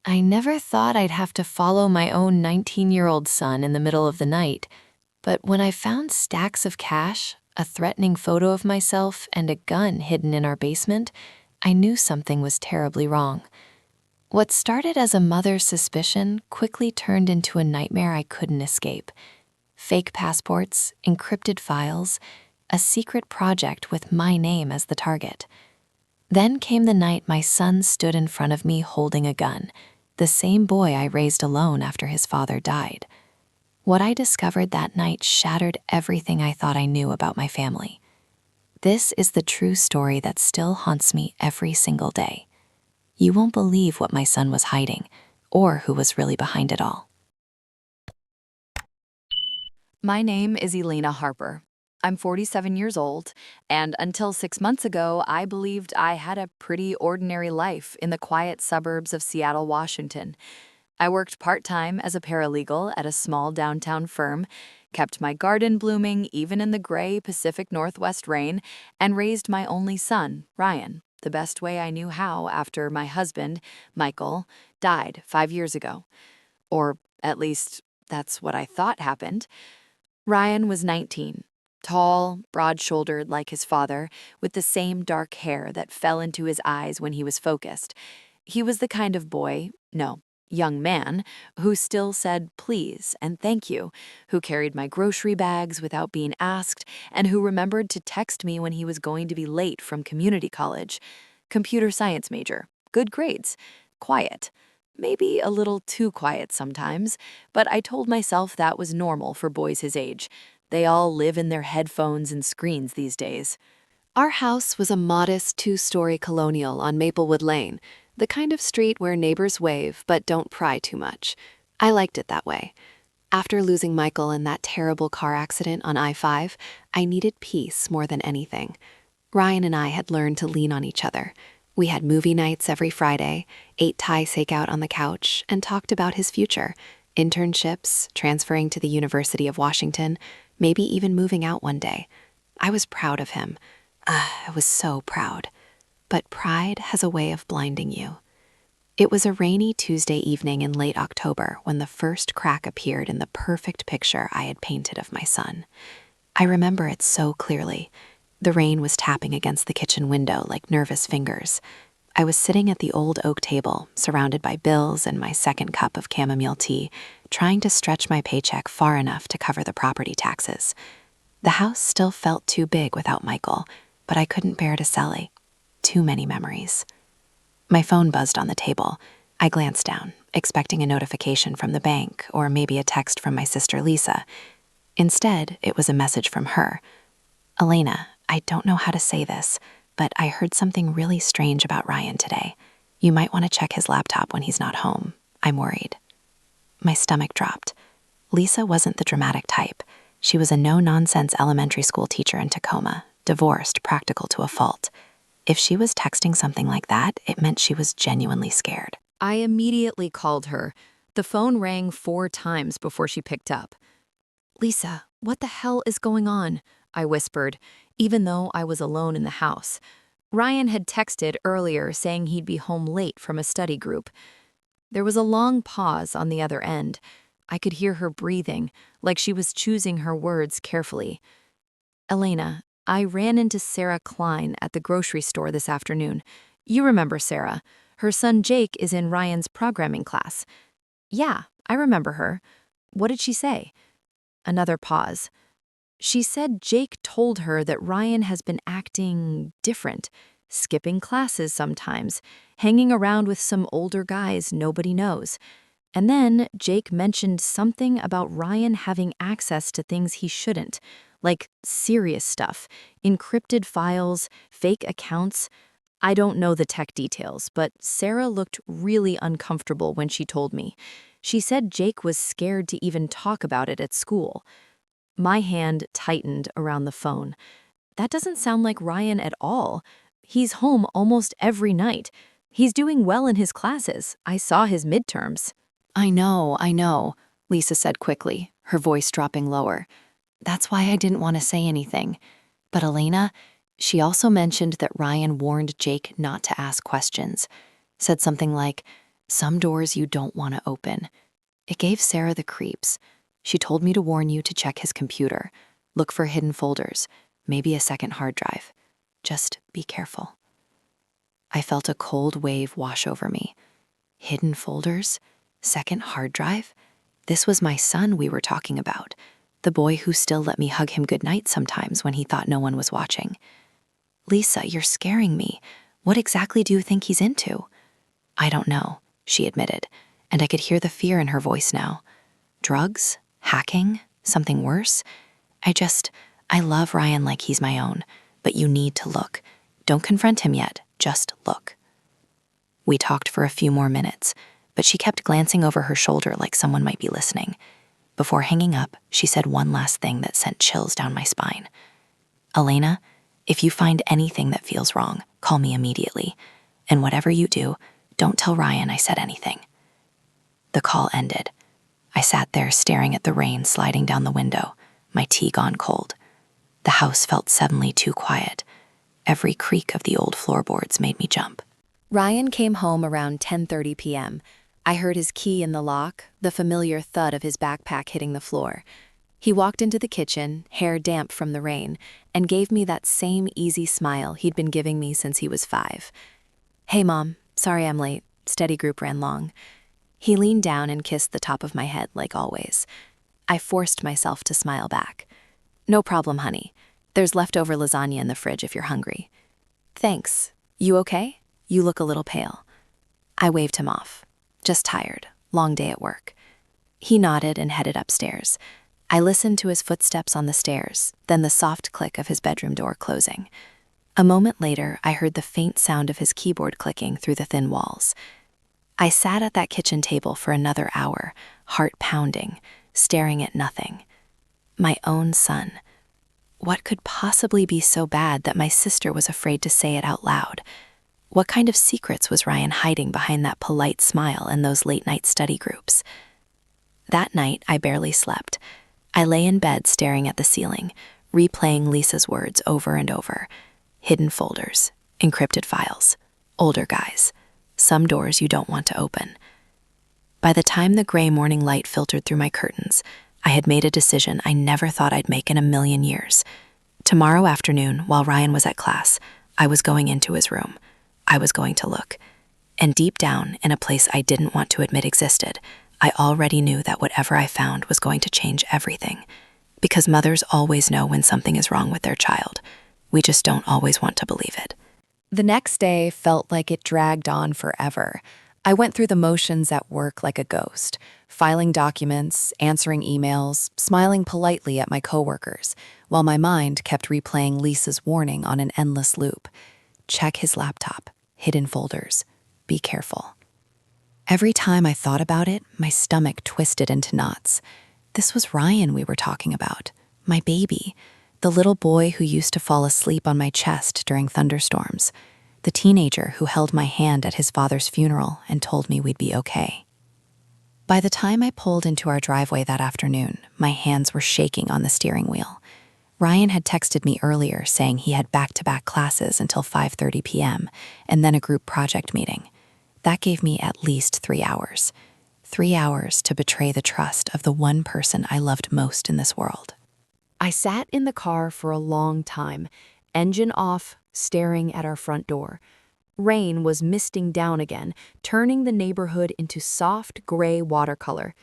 I never thought I'd have to follow my own 19-year-old son in the middle of the night, but when I found stacks of cash, a threatening photo of myself, and a gun hidden in our basement, I knew something was terribly wrong. What started as a mother's suspicion quickly turned into a nightmare I couldn't escape. Fake passports, encrypted files, a secret project with my name as the target. Then came the night my son stood in front of me holding a gun, the same boy I raised alone after his father died. What I discovered that night shattered everything I thought I knew about my family. This is the true story that still haunts me every single day. You won't believe what my son was hiding, or who was really behind it all. My name is Elena Harper. I'm 47 years old, and until 6 months ago, I believed I had a pretty ordinary life in the quiet suburbs of Seattle, Washington. I worked part-time as a paralegal at a small downtown firm, kept my garden blooming even in the gray Pacific Northwest rain, and raised my only son, Ryan, the best way I knew how after my husband, Michael, died 5 years ago. Or at least, that's what I thought happened. Ryan was 19, tall, broad-shouldered like his father, with the same dark hair that fell into his eyes when he was focused. He was the kind of boy, no, young man, who still said please and thank you, who carried my grocery bags without being asked, and who remembered to text me when he was going to be late from community college. Computer science major, good grades, quiet. Maybe a little too quiet sometimes, but I told myself that was normal for boys his age. They all live in their headphones and screens these days. Our house was a modest two-story colonial on Maplewood Lane, the kind of street where neighbors wave but don't pry too much. I liked it that way. After losing Michael in that terrible car accident on I-5, I needed peace more than anything. Ryan and I had learned to lean on each other. We had movie nights every Friday, ate Thai takeout on the couch, and talked about his future, internships, transferring to the University of Washington, maybe even moving out one day. I was proud of him. I was so proud. But pride has a way of blinding you. It was a rainy Tuesday evening in late October when the first crack appeared in the perfect picture I had painted of my son. I remember it so clearly. The rain was tapping against the kitchen window like nervous fingers. I was sitting at the old oak table, surrounded by bills and my second cup of chamomile tea, trying to stretch my paycheck far enough to cover the property taxes. The house still felt too big without Michael, but I couldn't bear to sully. Too many memories. My phone buzzed on the table. I glanced down, expecting a notification from the bank or maybe a text from my sister Lisa. Instead, it was a message from her. Elena, I don't know how to say this, but I heard something really strange about Ryan today. You might want to check his laptop when he's not home. I'm worried. My stomach dropped. Lisa wasn't the dramatic type. She was a no-nonsense elementary school teacher in Tacoma, divorced, practical to a fault. If she was texting something like that, it meant she was genuinely scared. I immediately called her. The phone rang 4 times before she picked up. Lisa, what the hell is going on? I whispered, even though I was alone in the house. Ryan had texted earlier saying he'd be home late from a study group. There was a long pause on the other end. I could hear her breathing, like she was choosing her words carefully. Elena, I ran into Sarah Klein at the grocery store this afternoon. You remember Sarah. Her son Jake is in Ryan's programming class. Yeah, I remember her. What did she say? Another pause. She said Jake told her that Ryan has been acting different, skipping classes sometimes, hanging around with some older guys nobody knows. And then Jake mentioned something about Ryan having access to things he shouldn't, like serious stuff, encrypted files, fake accounts. I don't know the tech details, but Sarah looked really uncomfortable when she told me. She said Jake was scared to even talk about it at school. My hand tightened around the phone. That doesn't sound like Ryan at all. He's home almost every night. He's doing well in his classes. I saw his midterms. I know, Lisa said quickly, her voice dropping lower. That's why I didn't want to say anything. But Elena, she also mentioned that Ryan warned Jake not to ask questions. Said something like, Some doors you don't want to open. It gave Sarah the creeps. She told me to warn you to check his computer. Look for hidden folders, maybe a second hard drive. Just be careful. I felt a cold wave wash over me. Hidden folders? Second hard drive? This was my son we were talking about, the boy who still let me hug him goodnight sometimes when he thought no one was watching. Lisa, you're scaring me. What exactly do you think he's into? I don't know, she admitted, and I could hear the fear in her voice now. Drugs? Hacking? Something worse? I love Ryan like he's my own, but you need to look. Don't confront him yet, just look. We talked for a few more minutes, but she kept glancing over her shoulder like someone might be listening. Before hanging up, she said one last thing that sent chills down my spine. Elena, if you find anything that feels wrong, call me immediately. And whatever you do, don't tell Ryan I said anything. The call ended. I sat there staring at the rain sliding down the window, my tea gone cold. The house felt suddenly too quiet. Every creak of the old floorboards made me jump. Ryan came home around 10:30 p.m. I heard his key in the lock, the familiar thud of his backpack hitting the floor. He walked into the kitchen, hair damp from the rain, and gave me that same easy smile he'd been giving me since he was 5. Hey, Mom. Sorry I'm late. Study group ran long. He leaned down and kissed the top of my head like always. I forced myself to smile back. No problem, honey. There's leftover lasagna in the fridge if you're hungry. Thanks. You okay? You look a little pale. I waved him off. Just tired. Long day at work. He nodded and headed upstairs. I listened to his footsteps on the stairs, then the soft click of his bedroom door closing. A moment later, I heard the faint sound of his keyboard clicking through the thin walls. I sat at that kitchen table for another hour, heart pounding, staring at nothing. My own son. What could possibly be so bad that my sister was afraid to say it out loud? What kind of secrets was Ryan hiding behind that polite smile and those late-night study groups? That night, I barely slept. I lay in bed staring at the ceiling, replaying Lisa's words over and over. Hidden folders, encrypted files, older guys, some doors you don't want to open. By the time the gray morning light filtered through my curtains, I had made a decision I never thought I'd make in a million years. Tomorrow afternoon, while Ryan was at class, I was going into his room. I was going to look. And deep down, in a place I didn't want to admit existed, I already knew that whatever I found was going to change everything. Because mothers always know when something is wrong with their child. We just don't always want to believe it. The next day felt like it dragged on forever. I went through the motions at work like a ghost, filing documents, answering emails, smiling politely at my coworkers, while my mind kept replaying Lisa's warning on an endless loop. Check his laptop, hidden folders, be careful. Every time I thought about it, my stomach twisted into knots. This was Ryan we were talking about, my baby, the little boy who used to fall asleep on my chest during thunderstorms, the teenager who held my hand at his father's funeral and told me we'd be okay. By the time I pulled into our driveway that afternoon, my hands were shaking on the steering wheel. Ryan had texted me earlier saying he had back-to-back classes until 5:30 p.m. and then a group project meeting. That gave me at least 3 hours. 3 hours to betray the trust of the one person I loved most in this world. I sat in the car for a long time, engine off, staring at our front door. Rain was misting down again, turning the neighborhood into soft gray watercolor.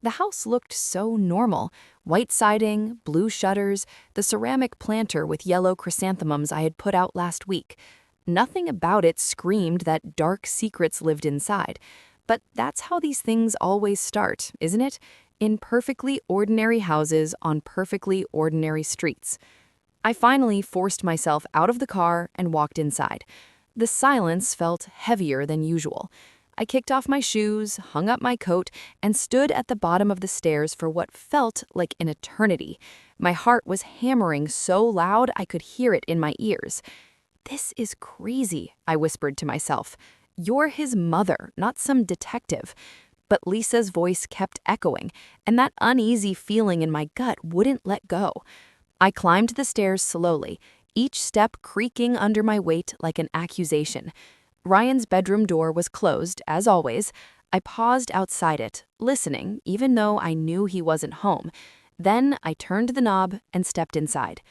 The house looked so normal. White siding, blue shutters, the ceramic planter with yellow chrysanthemums I had put out last week. Nothing about it screamed that dark secrets lived inside. But that's how these things always start, isn't it? In perfectly ordinary houses on perfectly ordinary streets. I finally forced myself out of the car and walked inside. The silence felt heavier than usual. I kicked off my shoes, hung up my coat, and stood at the bottom of the stairs for what felt like an eternity. My heart was hammering so loud I could hear it in my ears. "This is crazy," I whispered to myself. "You're his mother, not some detective." But Lisa's voice kept echoing, and that uneasy feeling in my gut wouldn't let go. I climbed the stairs slowly, each step creaking under my weight like an accusation. Ryan's bedroom door was closed, as always. I paused outside it, listening, even though I knew he wasn't home. Then I turned the knob and stepped inside.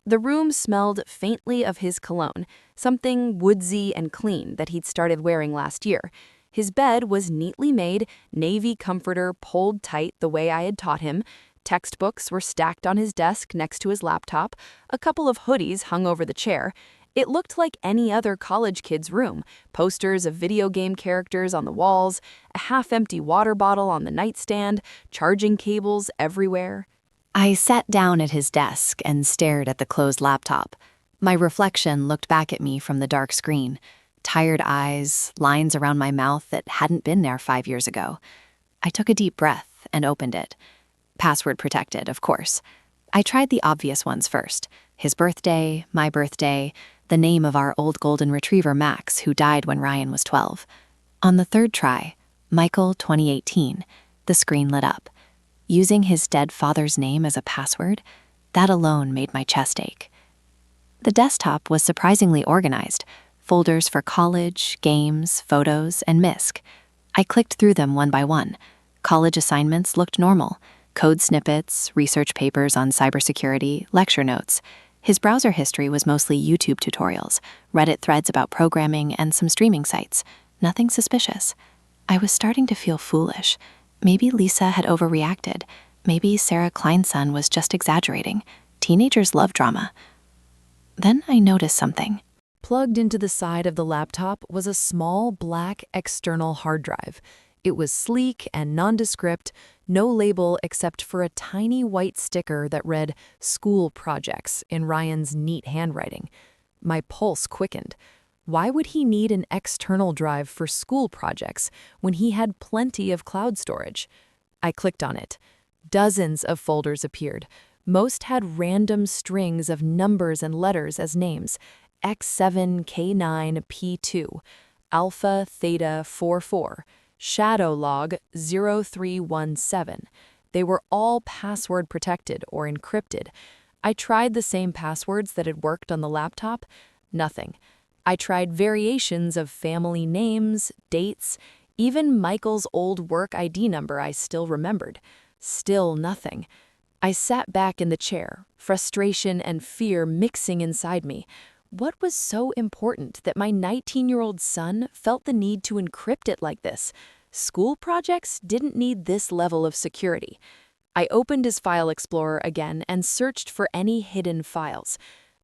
The room smelled faintly of his cologne, something woodsy and clean that he'd started wearing last year. His bed was neatly made, navy comforter pulled tight the way I had taught him. Textbooks were stacked on his desk next to his laptop. A couple of hoodies hung over the chair. It looked like any other college kid's room. Posters of video game characters on the walls, a half-empty water bottle on the nightstand, charging cables everywhere. I sat down at his desk and stared at the closed laptop. My reflection looked back at me from the dark screen. Tired eyes, lines around my mouth that hadn't been there 5 years ago. I took a deep breath and opened it. Password protected, of course. I tried the obvious ones first. His birthday, my birthday, the name of our old golden retriever Max, who died when Ryan was 12. On the third try, Michael 2018, the screen lit up. Using his dead father's name as a password, that alone made my chest ache. The desktop was surprisingly organized. Folders for college, games, photos, and MISC. I clicked through them one by one. College assignments looked normal. Code snippets, research papers on cybersecurity, lecture notes. His browser history was mostly YouTube tutorials, Reddit threads about programming, and some streaming sites. Nothing suspicious. I was starting to feel foolish. Maybe Lisa had overreacted. Maybe Sarah Kleinson was just exaggerating. Teenagers love drama. Then I noticed something. Plugged into the side of the laptop was a small black external hard drive. It was sleek and nondescript, no label except for a tiny white sticker that read "School Projects" in Ryan's neat handwriting. My pulse quickened. Why would he need an external drive for school projects when he had plenty of cloud storage? I clicked on it. Dozens of folders appeared. Most had random strings of numbers and letters as names. X7, K9, P2, Alpha, Theta, 44, Shadow Log 0317. They were all password protected or encrypted. I tried the same passwords that had worked on the laptop. Nothing. I tried variations of family names, dates, even Michael's old work ID number I still remembered. Still nothing. I sat back in the chair, frustration and fear mixing inside me. What was so important that my 19-year-old son felt the need to encrypt it like this? School projects didn't need this level of security. I opened his file explorer again and searched for any hidden files.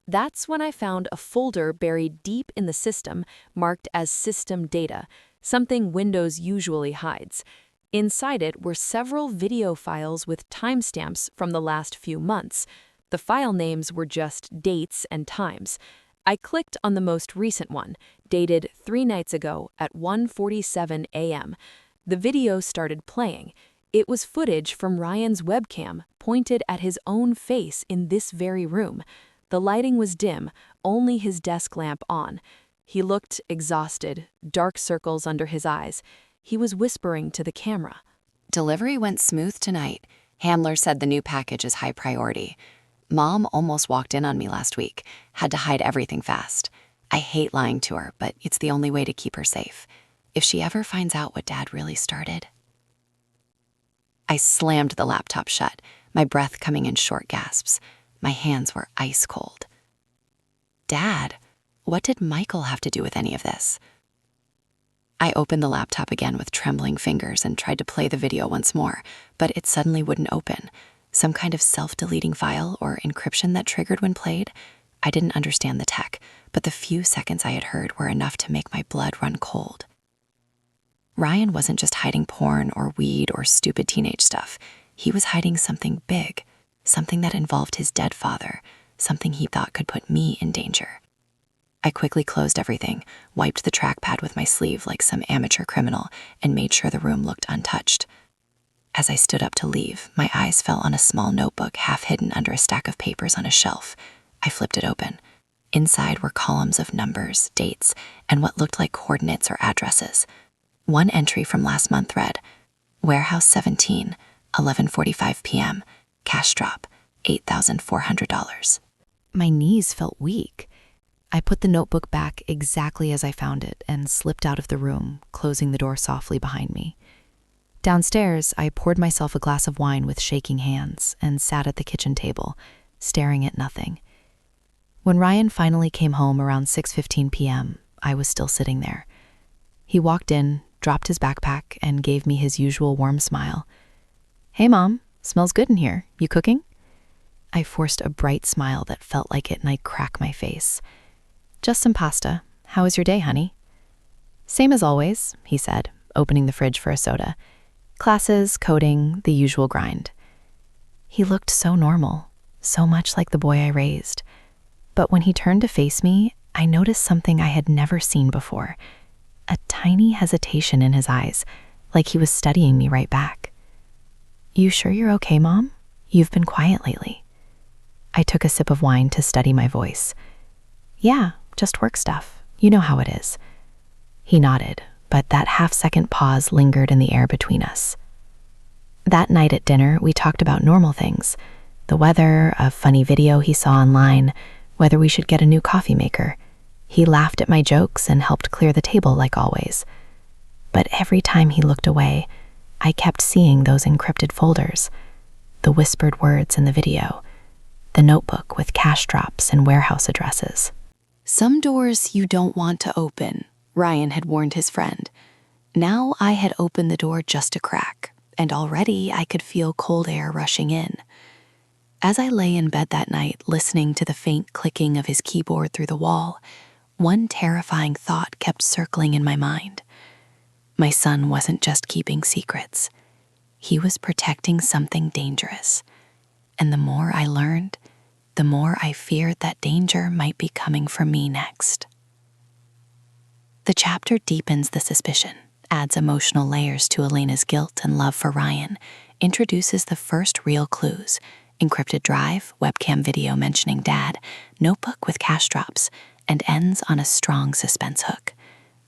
That's when I found a folder buried deep in the system marked as System Data, something Windows usually hides. Inside it were several video files with timestamps from the last few months. The file names were just dates and times. I clicked on the most recent one, dated 3 nights ago at 1:47 a.m. The video started playing. It was footage from Ryan's webcam pointed at his own face in this very room. The lighting was dim, only his desk lamp on. He looked exhausted, dark circles under his eyes. He was whispering to the camera. Delivery went smooth tonight. Handler said the new package is high priority. Mom almost walked in on me last week. Had to hide everything fast. I hate lying to her, but it's the only way to keep her safe. If she ever finds out what Dad really started. I slammed the laptop shut, my breath coming in short gasps. My hands were ice cold. Dad, what did Michael have to do with any of this? I opened the laptop again with trembling fingers and tried to play the video once more, but it suddenly wouldn't open. Some kind of self-deleting file or encryption that triggered when played? I didn't understand the tech, but the few seconds I had heard were enough to make my blood run cold. Ryan wasn't just hiding porn or weed or stupid teenage stuff. He was hiding something big, something that involved his dead father, something he thought could put me in danger. I quickly closed everything, wiped the trackpad with my sleeve like some amateur criminal, and made sure the room looked untouched. As I stood up to leave, my eyes fell on a small notebook half hidden under a stack of papers on a shelf. I flipped it open. Inside were columns of numbers, dates, and what looked like coordinates or addresses. One entry from last month read, Warehouse 17, 11:45 p.m., cash drop, $8,400. My knees felt weak. I put the notebook back exactly as I found it and slipped out of the room, closing the door softly behind me. Downstairs, I poured myself a glass of wine with shaking hands and sat at the kitchen table, staring at nothing. When Ryan finally came home around 6:15 p.m., I was still sitting there. He walked in, dropped his backpack, and gave me his usual warm smile. "Hey, Mom, smells good in here. You cooking?" I forced a bright smile that felt like it might crack my face. "Just some pasta. How was your day, honey?" "Same as always," he said, opening the fridge for a soda. "Classes, coding, the usual grind." He looked so normal, so much like the boy I raised. But when he turned to face me, I noticed something I had never seen before. A tiny hesitation in his eyes, like he was studying me right back. "You sure you're okay, Mom? You've been quiet lately." I took a sip of wine to steady my voice. "Yeah, just work stuff. You know how it is." He nodded, but that half-second pause lingered in the air between us. That night at dinner, we talked about normal things. The weather, a funny video he saw online, whether we should get a new coffee maker. He laughed at my jokes and helped clear the table like always. But every time he looked away, I kept seeing those encrypted folders, the whispered words in the video, the notebook with cash drops and warehouse addresses. Some doors you don't want to open, Ryan had warned his friend. Now I had opened the door just a crack, and already I could feel cold air rushing in. As I lay in bed that night, listening to the faint clicking of his keyboard through the wall, one terrifying thought kept circling in my mind. My son wasn't just keeping secrets. He was protecting something dangerous. And the more I learned, the more I feared that danger might be coming for me next. The chapter deepens the suspicion, adds emotional layers to Elena's guilt and love for Ryan, introduces the first real clues: encrypted drive, webcam video mentioning Dad, notebook with cash drops, and ends on a strong suspense hook.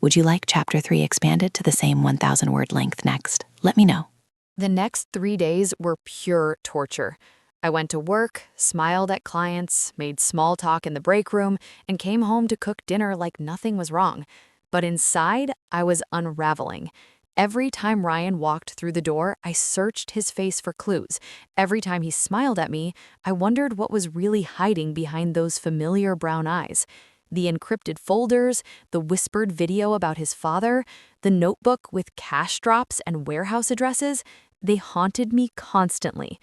Would you like Chapter 3 expanded to the same 1,000-word length next? Let me know. The next 3 days were pure torture. I went to work, smiled at clients, made small talk in the break room, and came home to cook dinner like nothing was wrong. But inside, I was unraveling. Every time Ryan walked through the door, I searched his face for clues. Every time he smiled at me, I wondered what was really hiding behind those familiar brown eyes. The encrypted folders, the whispered video about his father, the notebook with cash drops and warehouse addresses, they haunted me constantly.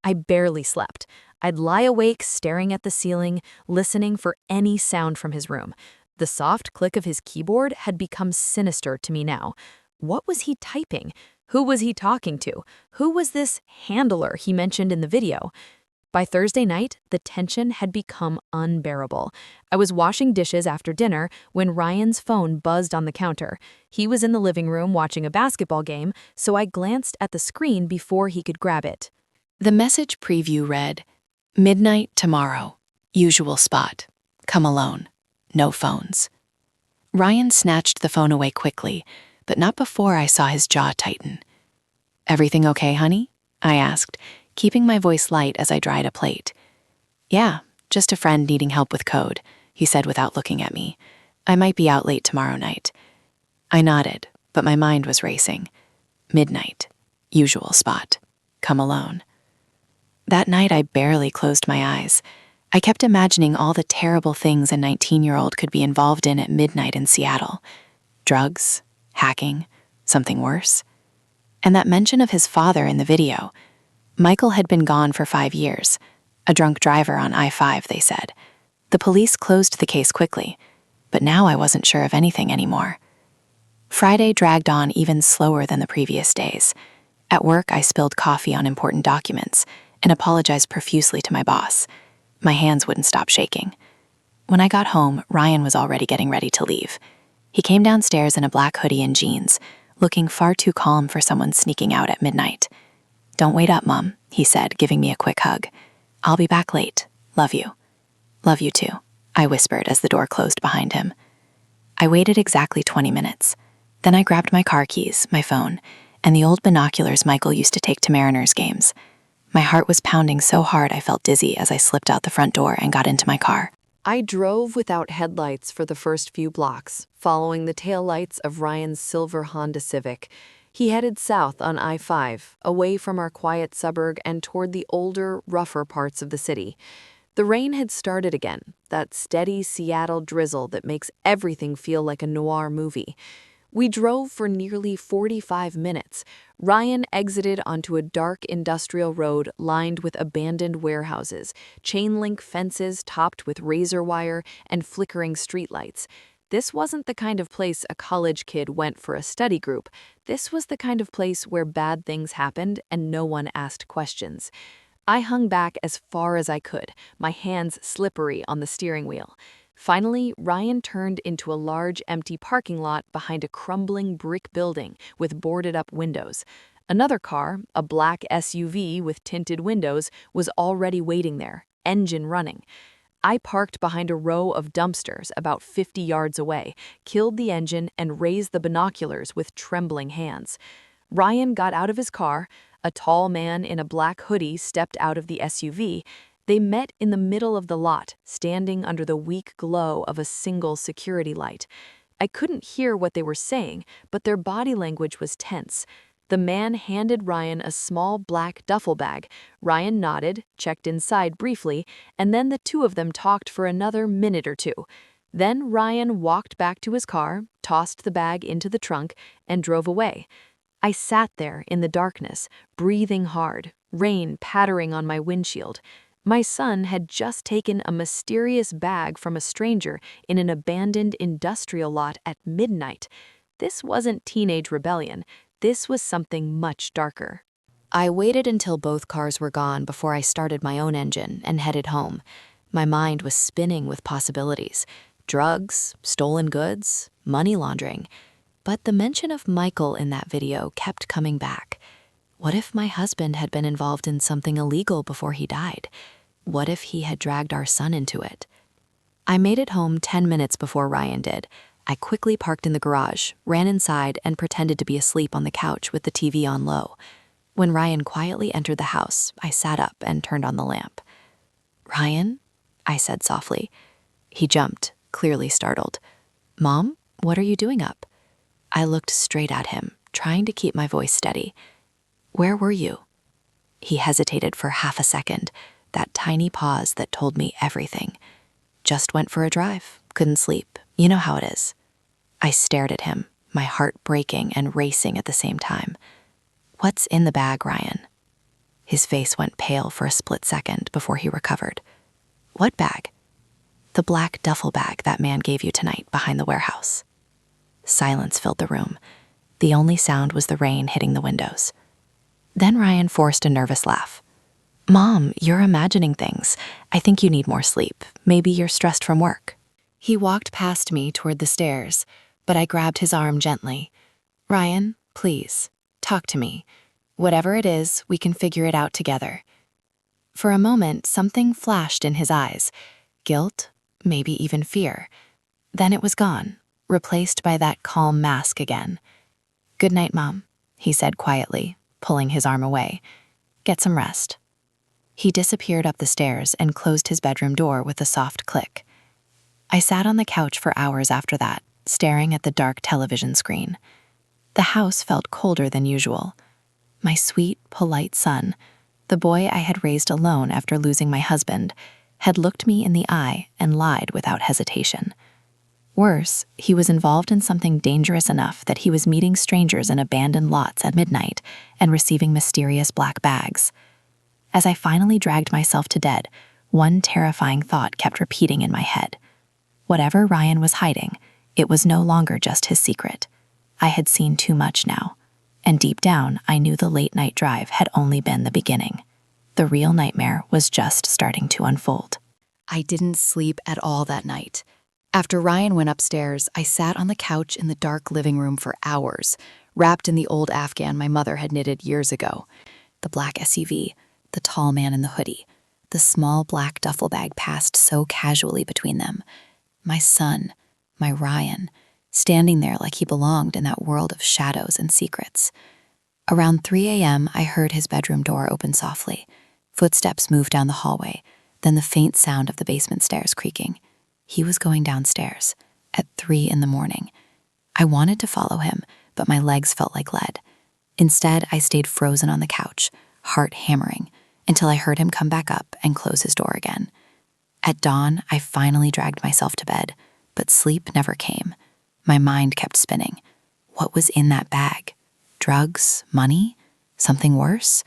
I barely slept. I'd lie awake staring at the ceiling, listening for any sound from his room. The soft click of his keyboard had become sinister to me now. What was he typing? Who was he talking to? Who was this handler he mentioned in the video? By Thursday night, the tension had become unbearable. I was washing dishes after dinner when Ryan's phone buzzed on the counter. He was in the living room watching a basketball game, so I glanced at the screen before he could grab it. The message preview read, "Midnight tomorrow. Usual spot. Come alone. No phones." Ryan snatched the phone away quickly, but not before I saw his jaw tighten. "Everything okay, honey?" I asked, keeping my voice light as I dried a plate. "Yeah, just a friend needing help with code," he said without looking at me. "I might be out late tomorrow night." I nodded, but my mind was racing. Midnight. Usual spot. Come alone. That night I barely closed my eyes. I kept imagining all the terrible things a 19-year-old could be involved in at midnight in Seattle. Drugs, hacking, something worse. And that mention of his father in the video. Michael had been gone for 5 years. A drunk driver on I-5, they said. The police closed the case quickly, but now I wasn't sure of anything anymore. Friday dragged on even slower than the previous days. At work, I spilled coffee on important documents and apologized profusely to my boss. My hands wouldn't stop shaking. When I got home, Ryan was already getting ready to leave. He came downstairs in a black hoodie and jeans, looking far too calm for someone sneaking out at midnight. "Don't wait up, Mom," he said, giving me a quick hug. "I'll be back late. Love you." "Love you too," I whispered as the door closed behind him. I waited exactly 20 minutes. Then I grabbed my car keys, my phone, and the old binoculars Michael used to take to Mariners games. My heart was pounding so hard I felt dizzy as I slipped out the front door and got into my car. I drove without headlights for the first few blocks, following the taillights of Ryan's silver Honda Civic. He headed south on I-5, away from our quiet suburb and toward the older, rougher parts of the city. The rain had started again, that steady Seattle drizzle that makes everything feel like a noir movie. We drove for nearly 45 minutes. Ryan exited onto a dark industrial road lined with abandoned warehouses, chain-link fences topped with razor wire, and flickering streetlights. This wasn't the kind of place a college kid went for a study group. This was the kind of place where bad things happened and no one asked questions. I hung back as far as I could, my hands slippery on the steering wheel. Finally, Ryan turned into a large empty parking lot behind a crumbling brick building with boarded-up windows. Another car, a black SUV with tinted windows, was already waiting there, engine running. I parked behind a row of dumpsters about 50 yards away, killed the engine, and raised the binoculars with trembling hands. Ryan got out of his car. A tall man in a black hoodie stepped out of the SUV. They met in the middle of the lot, standing under the weak glow of a single security light. I couldn't hear what they were saying, but their body language was tense. The man handed Ryan a small black duffel bag. Ryan nodded, checked inside briefly, and then the two of them talked for another minute or two. Then Ryan walked back to his car, tossed the bag into the trunk, and drove away. I sat there in the darkness, breathing hard, rain pattering on my windshield. My son had just taken a mysterious bag from a stranger in an abandoned industrial lot at midnight. This wasn't teenage rebellion. This was something much darker. I waited until both cars were gone before I started my own engine and headed home. My mind was spinning with possibilities: drugs, stolen goods, money laundering. But the mention of Michael in that video kept coming back. What if my husband had been involved in something illegal before he died? What if he had dragged our son into it? I made it home 10 minutes before Ryan did. I quickly parked in the garage, ran inside, and pretended to be asleep on the couch with the TV on low. When Ryan quietly entered the house, I sat up and turned on the lamp. "Ryan?" I said softly. He jumped, clearly startled. "Mom, what are you doing up?" I looked straight at him, trying to keep my voice steady. "Where were you?" He hesitated for half a second, that tiny pause that told me everything. "Just went for a drive, couldn't sleep. You know how it is." I stared at him, my heart breaking and racing at the same time. "What's in the bag, Ryan?" His face went pale for a split second before he recovered. "What bag?" "The black duffel bag that man gave you tonight behind the warehouse." Silence filled the room. The only sound was the rain hitting the windows. Then Ryan forced a nervous laugh. "Mom, you're imagining things. I think you need more sleep. Maybe you're stressed from work." He walked past me toward the stairs, but I grabbed his arm gently. "Ryan, please, talk to me. Whatever it is, we can figure it out together." For a moment, something flashed in his eyes. Guilt, maybe even fear. Then it was gone, replaced by that calm mask again. "Good night, Mom," he said quietly, pulling his arm away. "Get some rest." He disappeared up the stairs and closed his bedroom door with a soft click. I sat on the couch for hours after that, staring at the dark television screen. The house felt colder than usual. My sweet, polite son, the boy I had raised alone after losing my husband, had looked me in the eye and lied without hesitation. Worse, he was involved in something dangerous enough that he was meeting strangers in abandoned lots at midnight and receiving mysterious black bags. As I finally dragged myself to bed, one terrifying thought kept repeating in my head. Whatever Ryan was hiding, it was no longer just his secret. I had seen too much now, and deep down, I knew the late-night drive had only been the beginning. The real nightmare was just starting to unfold. I didn't sleep at all that night. After Ryan went upstairs, I sat on the couch in the dark living room for hours, wrapped in the old Afghan my mother had knitted years ago. The black SUV, the tall man in the hoodie, the small black duffel bag passed so casually between them. My son, my Ryan, standing there like he belonged in that world of shadows and secrets. Around 3 a.m., I heard his bedroom door open softly. Footsteps moved down the hallway, then the faint sound of the basement stairs creaking. He was going downstairs at 3 in the morning. I wanted to follow him, but my legs felt like lead. Instead, I stayed frozen on the couch, heart hammering, until I heard him come back up and close his door again. At dawn, I finally dragged myself to bed, but sleep never came. My mind kept spinning. What was in that bag? Drugs? Money? Something worse?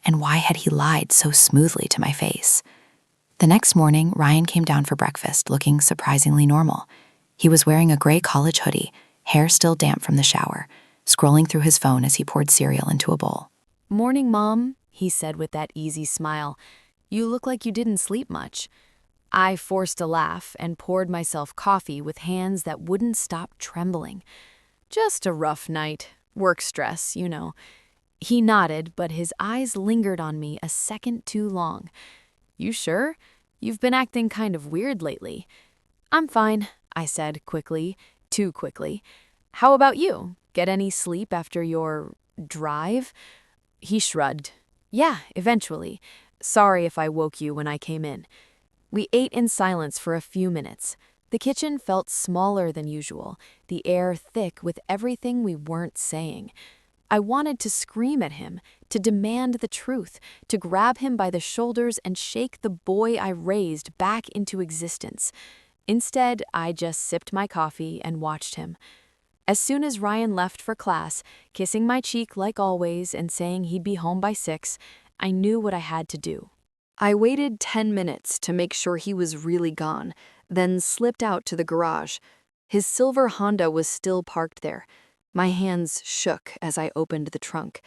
And why had he lied so smoothly to my face? The next morning, Ryan came down for breakfast looking surprisingly normal. He was wearing a gray college hoodie, hair still damp from the shower, scrolling through his phone as he poured cereal into a bowl. "Morning, Mom," he said with that easy smile. "You look like you didn't sleep much." I forced a laugh and poured myself coffee with hands that wouldn't stop trembling. "Just a rough night. Work stress, you know." He nodded, but his eyes lingered on me a second too long. "You sure? You've been acting kind of weird lately." "I'm fine," I said quickly, too quickly. "How about you? Get any sleep after your drive?" He shrugged. "Yeah, eventually. Sorry if I woke you when I came in." We ate in silence for a few minutes. The kitchen felt smaller than usual, the air thick with everything we weren't saying. I wanted to scream at him, to demand the truth, to grab him by the shoulders and shake the boy I raised back into existence. Instead, I just sipped my coffee and watched him. As soon as Ryan left for class, kissing my cheek like always and saying he'd be home by 6, I knew what I had to do. I waited 10 minutes to make sure he was really gone, then slipped out to the garage. His silver Honda was still parked there. My hands shook as I opened the trunk.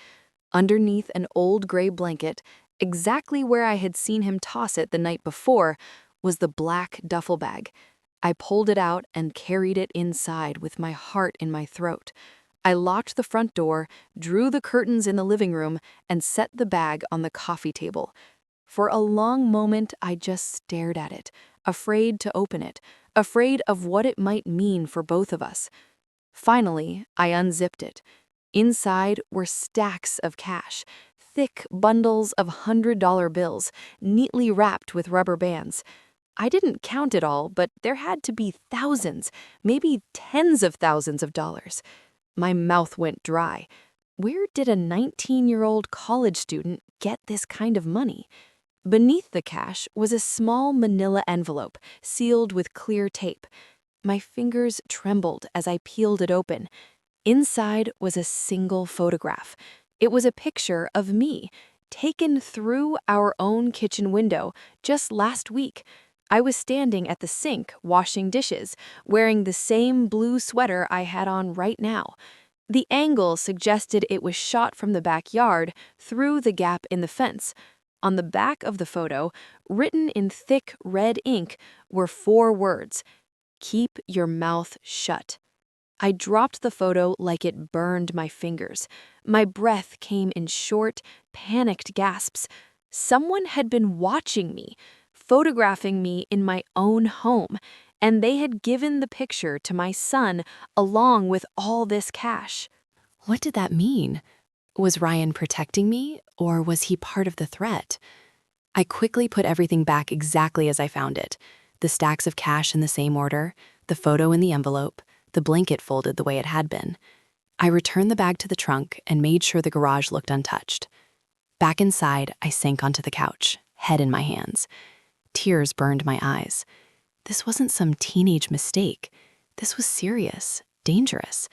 Underneath an old gray blanket, exactly where I had seen him toss it the night before, was the black duffel bag. I pulled it out and carried it inside with my heart in my throat. I locked the front door, drew the curtains in the living room, and set the bag on the coffee table. For a long moment, I just stared at it, afraid to open it, afraid of what it might mean for both of us. Finally, I unzipped it. Inside were stacks of cash, thick bundles of $100 bills, neatly wrapped with rubber bands. I didn't count it all, but there had to be thousands, maybe tens of thousands of dollars. My mouth went dry. Where did a 19-year-old college student get this kind of money? Beneath the cash was a small manila envelope, sealed with clear tape. My fingers trembled as I peeled it open. Inside was a single photograph. It was a picture of me, taken through our own kitchen window just last week. I was standing at the sink, washing dishes, wearing the same blue sweater I had on right now. The angle suggested it was shot from the backyard through the gap in the fence. On the back of the photo, written in thick red ink, were 4 words: "Keep your mouth shut." I dropped the photo like it burned my fingers. My breath came in short, panicked gasps. Someone had been watching me, photographing me in my own home, and they had given the picture to my son along with all this cash. What did that mean? Was Ryan protecting me, or was he part of the threat? I quickly put everything back exactly as I found it. The stacks of cash in the same order, the photo in the envelope, the blanket folded the way it had been. I returned the bag to the trunk and made sure the garage looked untouched. Back inside, I sank onto the couch, head in my hands. Tears burned my eyes. This wasn't some teenage mistake. This was serious, dangerous.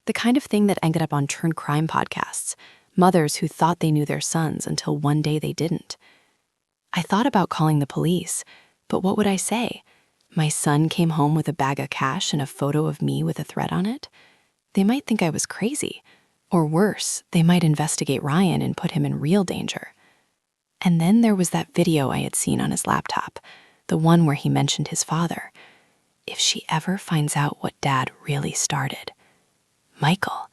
The kind of thing that ended up on true crime podcasts. Mothers who thought they knew their sons until one day they didn't. I thought about calling the police, but what would I say? My son came home with a bag of cash and a photo of me with a threat on it? They might think I was crazy. Or worse, they might investigate Ryan and put him in real danger. And then there was that video I had seen on his laptop, the one where he mentioned his father. If she ever finds out what Dad really started. Michael,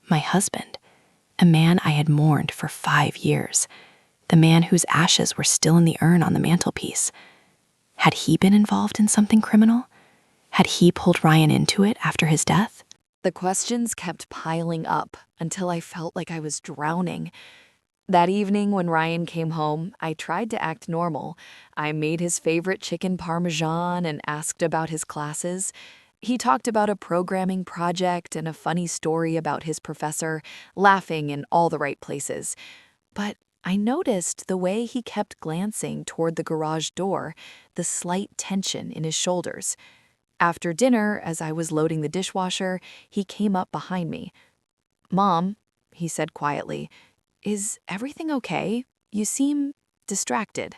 my husband, a man I had mourned for 5 years, the man whose ashes were still in the urn on the mantelpiece. Had he been involved in something criminal? Had he pulled Ryan into it after his death? The questions kept piling up until I felt like I was drowning. That evening when Ryan came home, I tried to act normal. I made his favorite chicken parmesan and asked about his classes. He talked about a programming project and a funny story about his professor, laughing in all the right places. But I noticed the way he kept glancing toward the garage door, the slight tension in his shoulders. After dinner, as I was loading the dishwasher, he came up behind me. "Mom," he said quietly, "is everything okay? You seem distracted."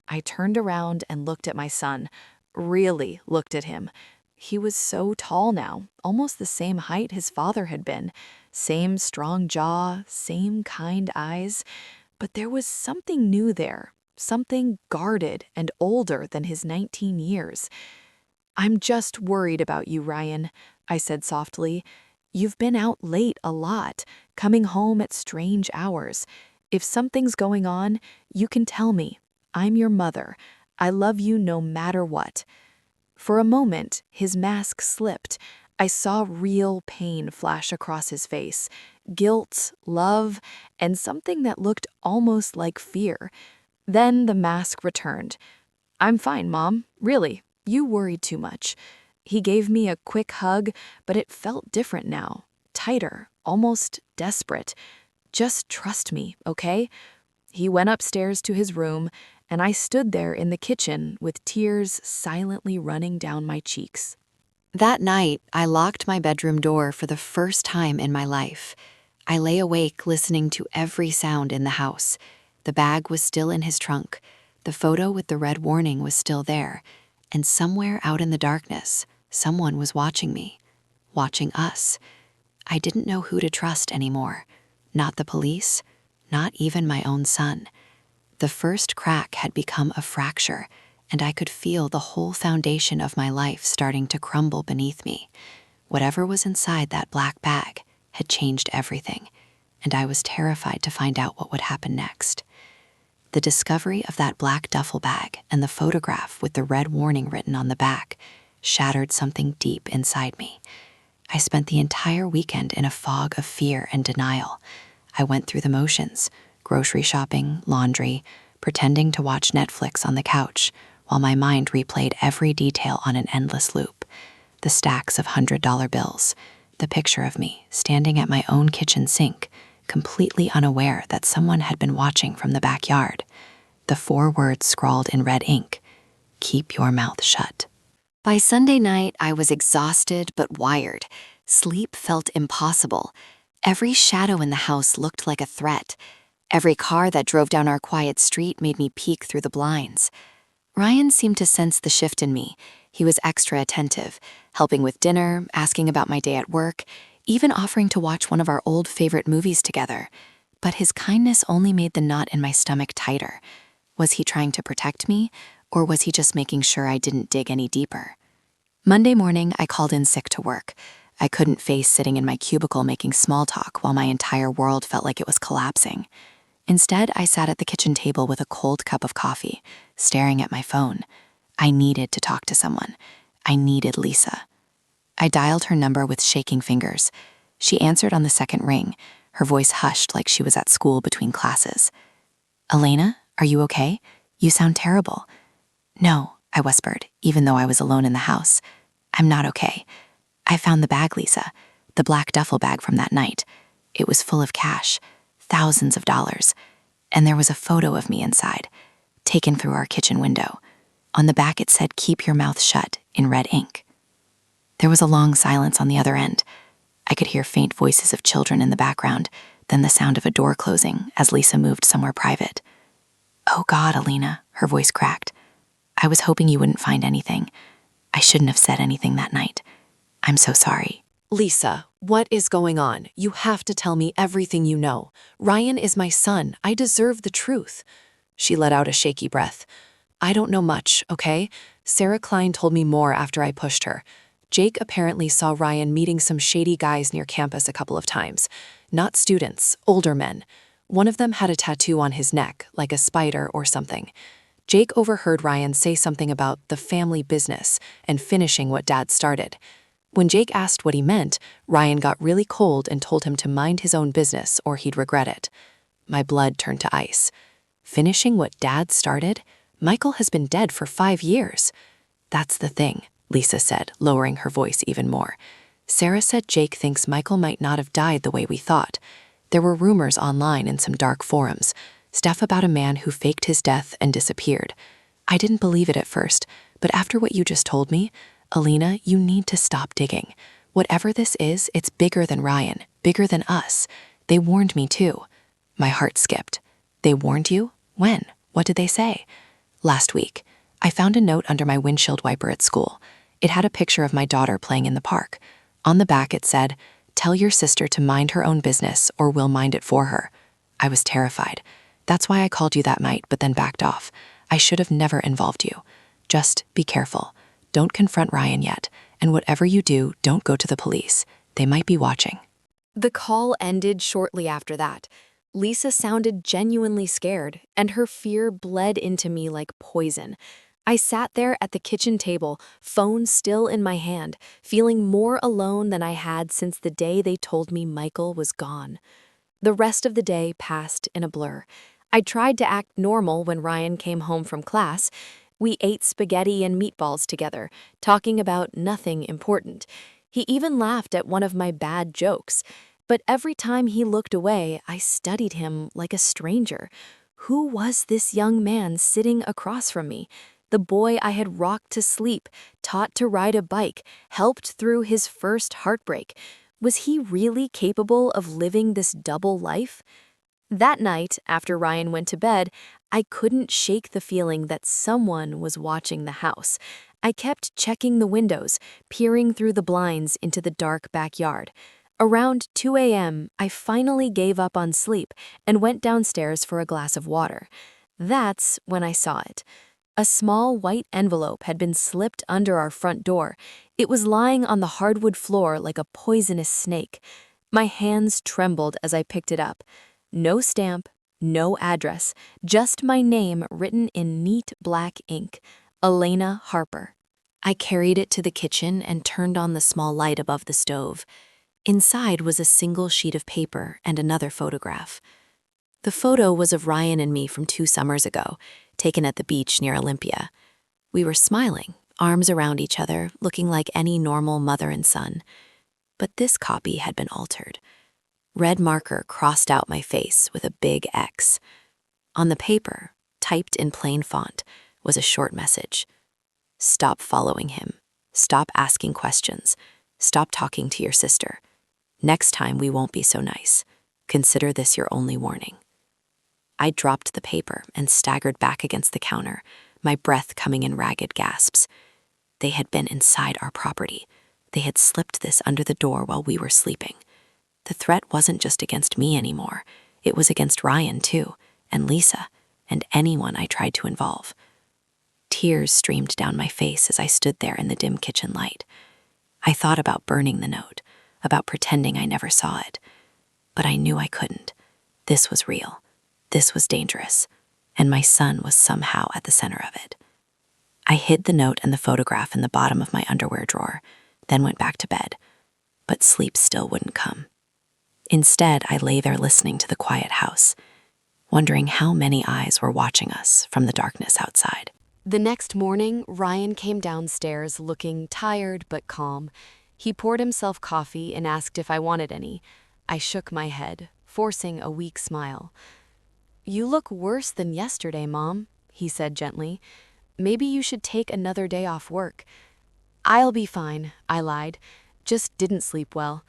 I turned around and looked at my son, really looked at him. He was so tall now, almost the same height his father had been. Same strong jaw, same kind eyes. But there was something new there, something guarded and older than his 19 years. "I'm just worried about you, Ryan," I said softly. "You've been out late a lot, coming home at strange hours. If something's going on, you can tell me. I'm your mother. I love you no matter what." For a moment, his mask slipped. I saw real pain flash across his face. Guilt, love, and something that looked almost like fear. Then the mask returned. "I'm fine, Mom. Really. You worried too much." He gave me a quick hug, but it felt different now. Tighter, almost desperate. "Just trust me, okay?" He went upstairs to his room, and I stood there in the kitchen with tears silently running down my cheeks. That night, I locked my bedroom door for the first time in my life. I lay awake listening to every sound in the house. The bag was still in his trunk. The photo with the red warning was still there. And somewhere out in the darkness, someone was watching me, watching us. I didn't know who to trust anymore. Not the police, not even my own son. The first crack had become a fracture, and I could feel the whole foundation of my life starting to crumble beneath me. Whatever was inside that black bag had changed everything, and I was terrified to find out what would happen next. The discovery of that black duffel bag and the photograph with the red warning written on the back shattered something deep inside me. I spent the entire weekend in a fog of fear and denial. I went through the motions, grocery shopping, laundry, pretending to watch Netflix on the couch, while my mind replayed every detail on an endless loop. The stacks of $100 bills, the picture of me standing at my own kitchen sink, completely unaware that someone had been watching from the backyard. The 4 words scrawled in red ink: "Keep your mouth shut." By Sunday night, I was exhausted but wired. Sleep felt impossible. Every shadow in the house looked like a threat. Every car that drove down our quiet street made me peek through the blinds. Ryan seemed to sense the shift in me. He was extra attentive, helping with dinner, asking about my day at work, even offering to watch one of our old favorite movies together. But his kindness only made the knot in my stomach tighter. Was he trying to protect me, or was he just making sure I didn't dig any deeper? Monday morning, I called in sick to work. I couldn't face sitting in my cubicle making small talk while my entire world felt like it was collapsing. Instead, I sat at the kitchen table with a cold cup of coffee, staring at my phone. I needed to talk to someone. I needed Lisa. I dialed her number with shaking fingers. She answered on the second ring, her voice hushed like she was at school between classes. "Elena, are you okay? You sound terrible." "No," I whispered, even though I was alone in the house. "I'm not okay. I found the bag, Lisa, the black duffel bag from that night. It was full of cash, thousands of dollars, and there was a photo of me inside, taken through our kitchen window. On the back it said, 'Keep your mouth shut,' in red ink." There was a long silence on the other end. I could hear faint voices of children in the background, then the sound of a door closing as Lisa moved somewhere private. "Oh God, Elena," her voice cracked. "I was hoping you wouldn't find anything. I shouldn't have said anything that night. I'm so sorry." "Lisa, what is going on? You have to tell me everything you know. Ryan is my son. I deserve the truth." She let out a shaky breath. "I don't know much, okay? Sarah Klein told me more after I pushed her. Jake apparently saw Ryan meeting some shady guys near campus a couple of times. Not students, older men. One of them had a tattoo on his neck, like a spider or something. Jake overheard Ryan say something about the family business and finishing what Dad started. When Jake asked what he meant, Ryan got really cold and told him to mind his own business or he'd regret it. My blood turned to ice. Finishing what Dad started? Michael has been dead for 5 years. That's the thing, Lisa said, lowering her voice even more. Sarah said Jake thinks Michael might not have died the way we thought. There were rumors online in some dark forums, stuff about a man who faked his death and disappeared. I didn't believe it at first, but after what you just told me, Alina, you need to stop digging. Whatever this is, it's bigger than Ryan, bigger than us. They warned me too. My heart skipped. They warned you? When? What did they say? Last week. I found a note under my windshield wiper at school. It had a picture of my daughter playing in the park. On the back it said, "Tell your sister to mind her own business or we'll mind it for her." I was terrified. That's why I called you that night, but then backed off. I should have never involved you. Just be careful. Don't confront Ryan yet, and whatever you do, don't go to the police. They might be watching. The call ended shortly after that. Lisa sounded genuinely scared, and her fear bled into me like poison. I sat there at the kitchen table, phone still in my hand, feeling more alone than I had since the day they told me Michael was gone. The rest of the day passed in a blur. I tried to act normal when Ryan came home from class. We ate spaghetti and meatballs together, talking about nothing important. He even laughed at one of my bad jokes. But every time he looked away, I studied him like a stranger. Who was this young man sitting across from me? The boy I had rocked to sleep, taught to ride a bike, helped through his first heartbreak. Was he really capable of living this double life? That night, after Ryan went to bed, I couldn't shake the feeling that someone was watching the house. I kept checking the windows, peering through the blinds into the dark backyard. Around 2 a.m., I finally gave up on sleep and went downstairs for a glass of water. That's when I saw it. A small white envelope had been slipped under our front door. It was lying on the hardwood floor like a poisonous snake. My hands trembled as I picked it up. No stamp, no address, just my name written in neat black ink, Elena Harper. I carried it to the kitchen and turned on the small light above the stove. Inside was a single sheet of paper and another photograph. The photo was of Ryan and me from 2 summers ago, taken at the beach near Olympia. We were smiling, arms around each other, looking like any normal mother and son. But this copy had been altered. Red marker crossed out my face with a big X. On the paper, typed in plain font, was a short message. Stop following him. Stop asking questions. Stop talking to your sister. Next time we won't be so nice. Consider this your only warning. I dropped the paper and staggered back against the counter, my breath coming in ragged gasps. They had been inside our property. They had slipped this under the door while we were sleeping. The threat wasn't just against me anymore. It was against Ryan, too, and Lisa, and anyone I tried to involve. Tears streamed down my face as I stood there in the dim kitchen light. I thought about burning the note, about pretending I never saw it. But I knew I couldn't. This was real. This was dangerous. And my son was somehow at the center of it. I hid the note and the photograph in the bottom of my underwear drawer, then went back to bed. But sleep still wouldn't come. Instead, I lay there listening to the quiet house, wondering how many eyes were watching us from the darkness outside. The next morning, Ryan came downstairs looking tired but calm. He poured himself coffee and asked if I wanted any. I shook my head, forcing a weak smile. "You look worse than yesterday, Mom," he said gently. "Maybe you should take another day off work." "I'll be fine," I lied. "Just didn't sleep well."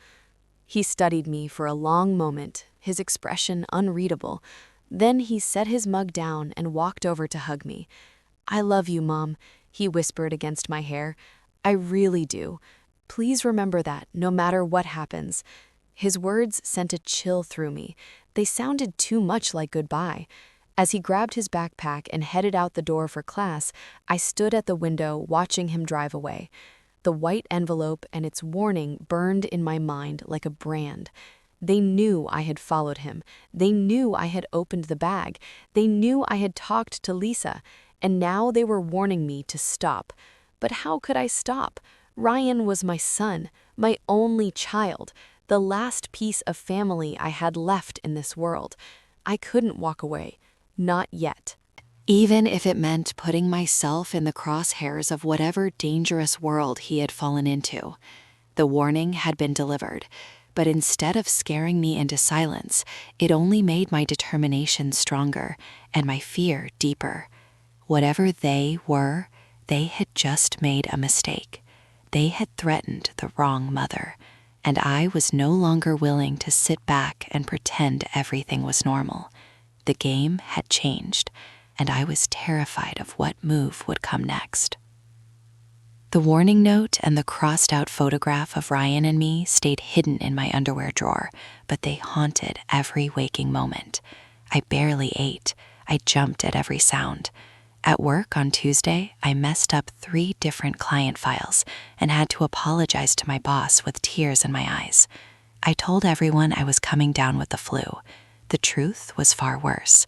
He studied me for a long moment, his expression unreadable. Then he set his mug down and walked over to hug me. "I love you, Mom," he whispered against my hair. "I really do. Please remember that, no matter what happens." His words sent a chill through me. They sounded too much like goodbye. As he grabbed his backpack and headed out the door for class, I stood at the window watching him drive away. The white envelope and its warning burned in my mind like a brand. They knew I had followed him. They knew I had opened the bag. They knew I had talked to Lisa. And now they were warning me to stop. But how could I stop? Ryan was my son, my only child, the last piece of family I had left in this world. I couldn't walk away. Not yet. Even if it meant putting myself in the crosshairs of whatever dangerous world he had fallen into. The warning had been delivered, but instead of scaring me into silence, it only made my determination stronger and my fear deeper. Whatever they were, they had just made a mistake. They had threatened the wrong mother, and I was no longer willing to sit back and pretend everything was normal. The game had changed, and I was terrified of what move would come next. The warning note and the crossed-out photograph of Ryan and me stayed hidden in my underwear drawer, but they haunted every waking moment. I barely ate. I jumped at every sound. At work on Tuesday, I messed up 3 different client files and had to apologize to my boss with tears in my eyes. I told everyone I was coming down with the flu. The truth was far worse.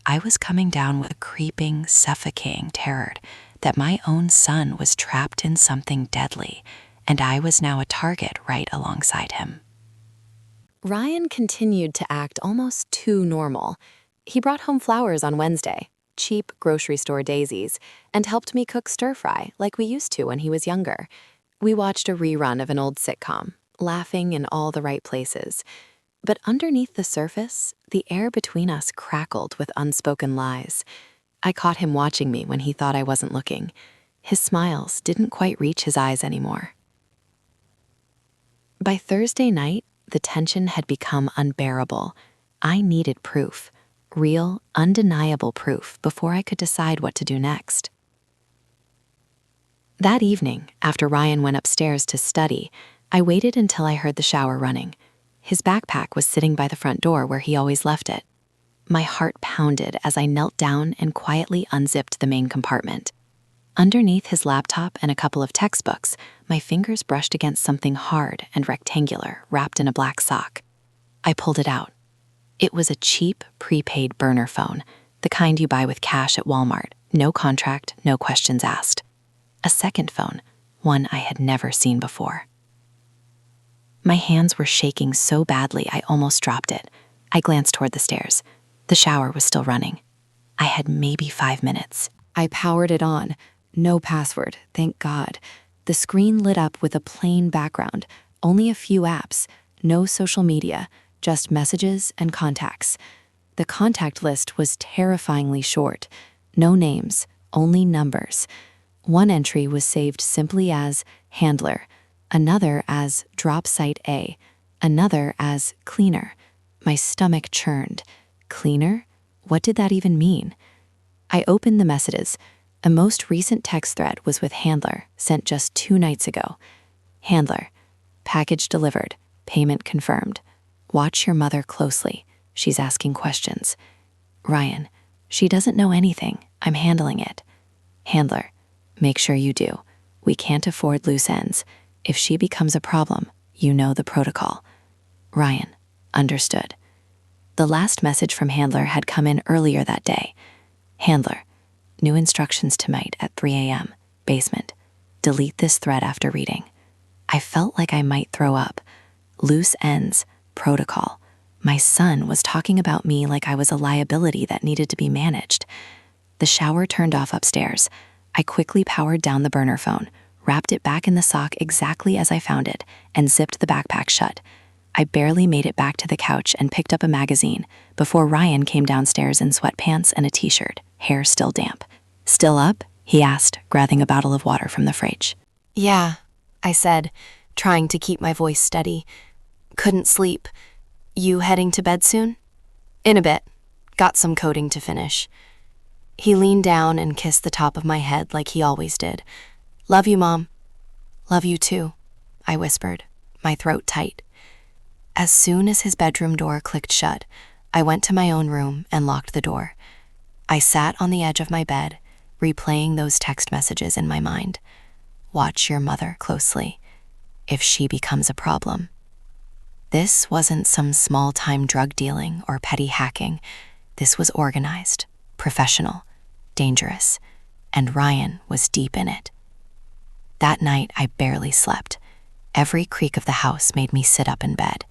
I was coming down with a creeping, suffocating terror that my own son was trapped in something deadly, and I was now a target right alongside him. Ryan continued to act almost too normal. He brought home flowers on Wednesday, cheap grocery store daisies, and helped me cook stir-fry like we used to when he was younger. We watched a rerun of an old sitcom, laughing in all the right places. But underneath the surface, the air between us crackled with unspoken lies. I caught him watching me when he thought I wasn't looking. His smiles didn't quite reach his eyes anymore. By Thursday night, the tension had become unbearable. I needed proof, real, undeniable proof, before I could decide what to do next. That evening, after Ryan went upstairs to study, I waited until I heard the shower running. His backpack was sitting by the front door where he always left it. My heart pounded as I knelt down and quietly unzipped the main compartment. Underneath his laptop and a couple of textbooks, my fingers brushed against something hard and rectangular wrapped in a black sock. I pulled it out. It was a cheap, prepaid burner phone, the kind you buy with cash at Walmart, no contract, no questions asked. A second phone, one I had never seen before. My hands were shaking so badly I almost dropped it. I glanced toward the stairs. The shower was still running. I had maybe 5 minutes. I powered it on. No password, thank God. The screen lit up with a plain background, only a few apps, no social media, just messages and contacts. The contact list was terrifyingly short. No names, only numbers. One entry was saved simply as handler, another as drop site A, another as cleaner. My stomach churned. Cleaner? What did that even mean? I opened the messages. A most recent text thread was with handler, sent just 2 nights ago. Handler, package delivered, payment confirmed. Watch your mother closely. She's asking questions. Ryan, she doesn't know anything. I'm handling it. Handler, make sure you do. We can't afford loose ends. If she becomes a problem, you know the protocol. Ryan, understood. The last message from handler had come in earlier that day. Handler, new instructions tonight at 3 a.m. Basement. Delete this thread after reading. I felt like I might throw up. Loose ends, protocol. My son was talking about me like I was a liability that needed to be managed. The shower turned off upstairs. I quickly powered down the burner phone, wrapped it back in the sock exactly as I found it, and zipped the backpack shut. I barely made it back to the couch and picked up a magazine before Ryan came downstairs in sweatpants and a t-shirt, hair still damp. Still up? He asked, grabbing a bottle of water from the fridge. Yeah, I said, trying to keep my voice steady. Couldn't sleep. You heading to bed soon? In a bit. Got some coding to finish. He leaned down and kissed the top of my head like he always did. Love you, Mom. Love you too, I whispered, my throat tight. As soon as his bedroom door clicked shut, I went to my own room and locked the door. I sat on the edge of my bed, replaying those text messages in my mind. Watch your mother closely. If she becomes a problem. This wasn't some small-time drug dealing or petty hacking. This was organized, professional, dangerous, and Ryan was deep in it. That night, I barely slept. Every creak of the house made me sit up in bed.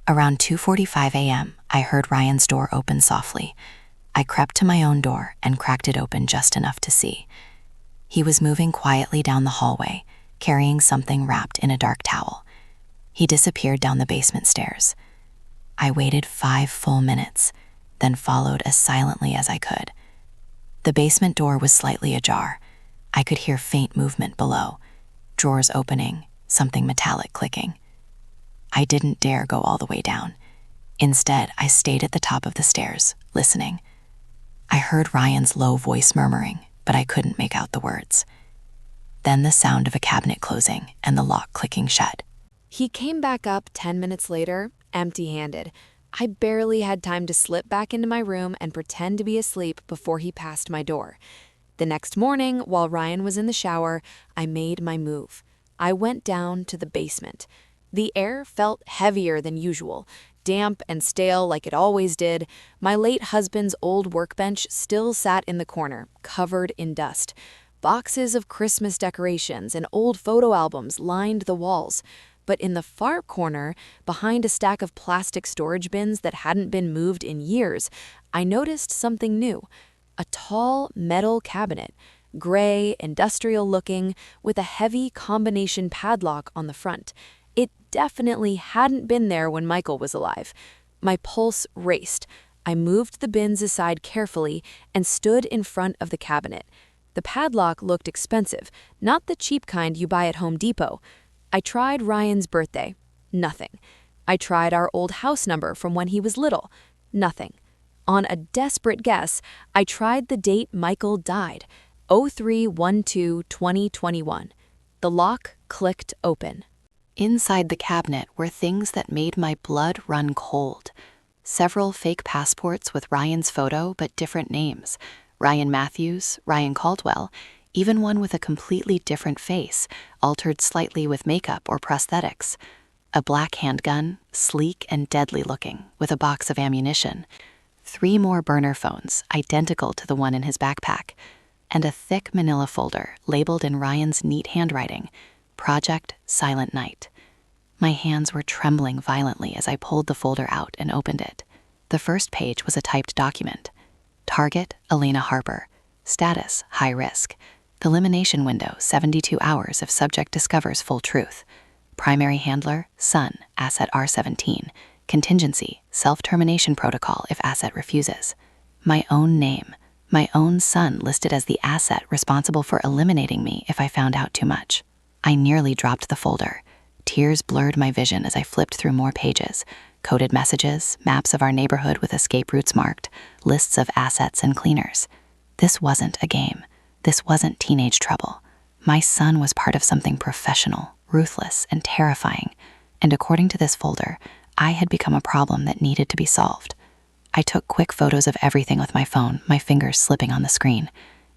Around 2:45 a.m., I heard Ryan's door open softly. I crept to my own door and cracked it open just enough to see. He was moving quietly down the hallway, carrying something wrapped in a dark towel. He disappeared down the basement stairs. I waited 5 full minutes, then followed as silently as I could. The basement door was slightly ajar. I could hear faint movement below, drawers opening, something metallic clicking. I didn't dare go all the way down. Instead, I stayed at the top of the stairs, listening. I heard Ryan's low voice murmuring, but I couldn't make out the words. Then the sound of a cabinet closing and the lock clicking shut. He came back up 10 minutes later, empty-handed. I barely had time to slip back into my room and pretend to be asleep before he passed my door. The next morning, while Ryan was in the shower, I made my move. I went down to the basement. The air felt heavier than usual, damp and stale like it always did. My late husband's old workbench still sat in the corner, covered in dust. Boxes of Christmas decorations and old photo albums lined the walls. But in the far corner, behind a stack of plastic storage bins that hadn't been moved in years, I noticed something new. A tall metal cabinet, gray, industrial-looking, with a heavy combination padlock on the front. It definitely hadn't been there when Michael was alive. My pulse raced. I moved the bins aside carefully and stood in front of the cabinet. The padlock looked expensive, not the cheap kind you buy at Home Depot. I tried Ryan's birthday. Nothing. I tried our old house number from when he was little. Nothing. On a desperate guess, I tried the date Michael died, 03/12/2021. The lock clicked open. Inside the cabinet were things that made my blood run cold. Several fake passports with Ryan's photo but different names. Ryan Matthews, Ryan Caldwell, even one with a completely different face, altered slightly with makeup or prosthetics. A black handgun, sleek and deadly looking, with a box of ammunition. 3 more burner phones, identical to the one in his backpack. And a thick manila folder labeled in Ryan's neat handwriting, Project Silent Night. My hands were trembling violently as I pulled the folder out and opened it. The first page was a typed document. Target, Elena Harper. Status, high risk. The elimination window, 72 hours if subject discovers full truth. Primary handler, son, asset R17. Contingency, self-termination protocol if asset refuses. My own name, my own son listed as the asset responsible for eliminating me if I found out too much. I nearly dropped the folder. Tears blurred my vision as I flipped through more pages. Coded messages, maps of our neighborhood with escape routes marked, lists of assets and cleaners. This wasn't a game. This wasn't teenage trouble. My son was part of something professional, ruthless, and terrifying. And according to this folder, I had become a problem that needed to be solved. I took quick photos of everything with my phone, my fingers slipping on the screen.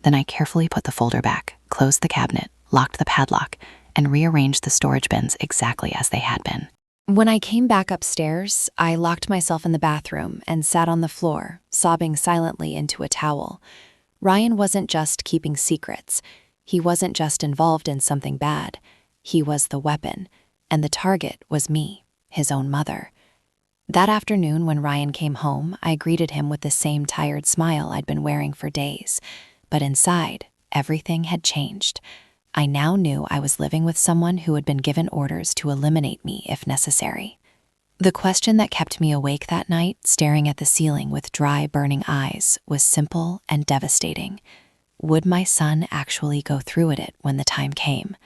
Then I carefully put the folder back, closed the cabinet, locked the padlock, and rearranged the storage bins exactly as they had been. When I came back upstairs, I locked myself in the bathroom and sat on the floor, sobbing silently into a towel. Ryan wasn't just keeping secrets. He wasn't just involved in something bad. He was the weapon, and the target was me, his own mother. That afternoon when Ryan came home, I greeted him with the same tired smile I'd been wearing for days. But inside, everything had changed. I now knew I was living with someone who had been given orders to eliminate me if necessary. The question that kept me awake that night, staring at the ceiling with dry, burning eyes, was simple and devastating. Would my son actually go through with it when the time came?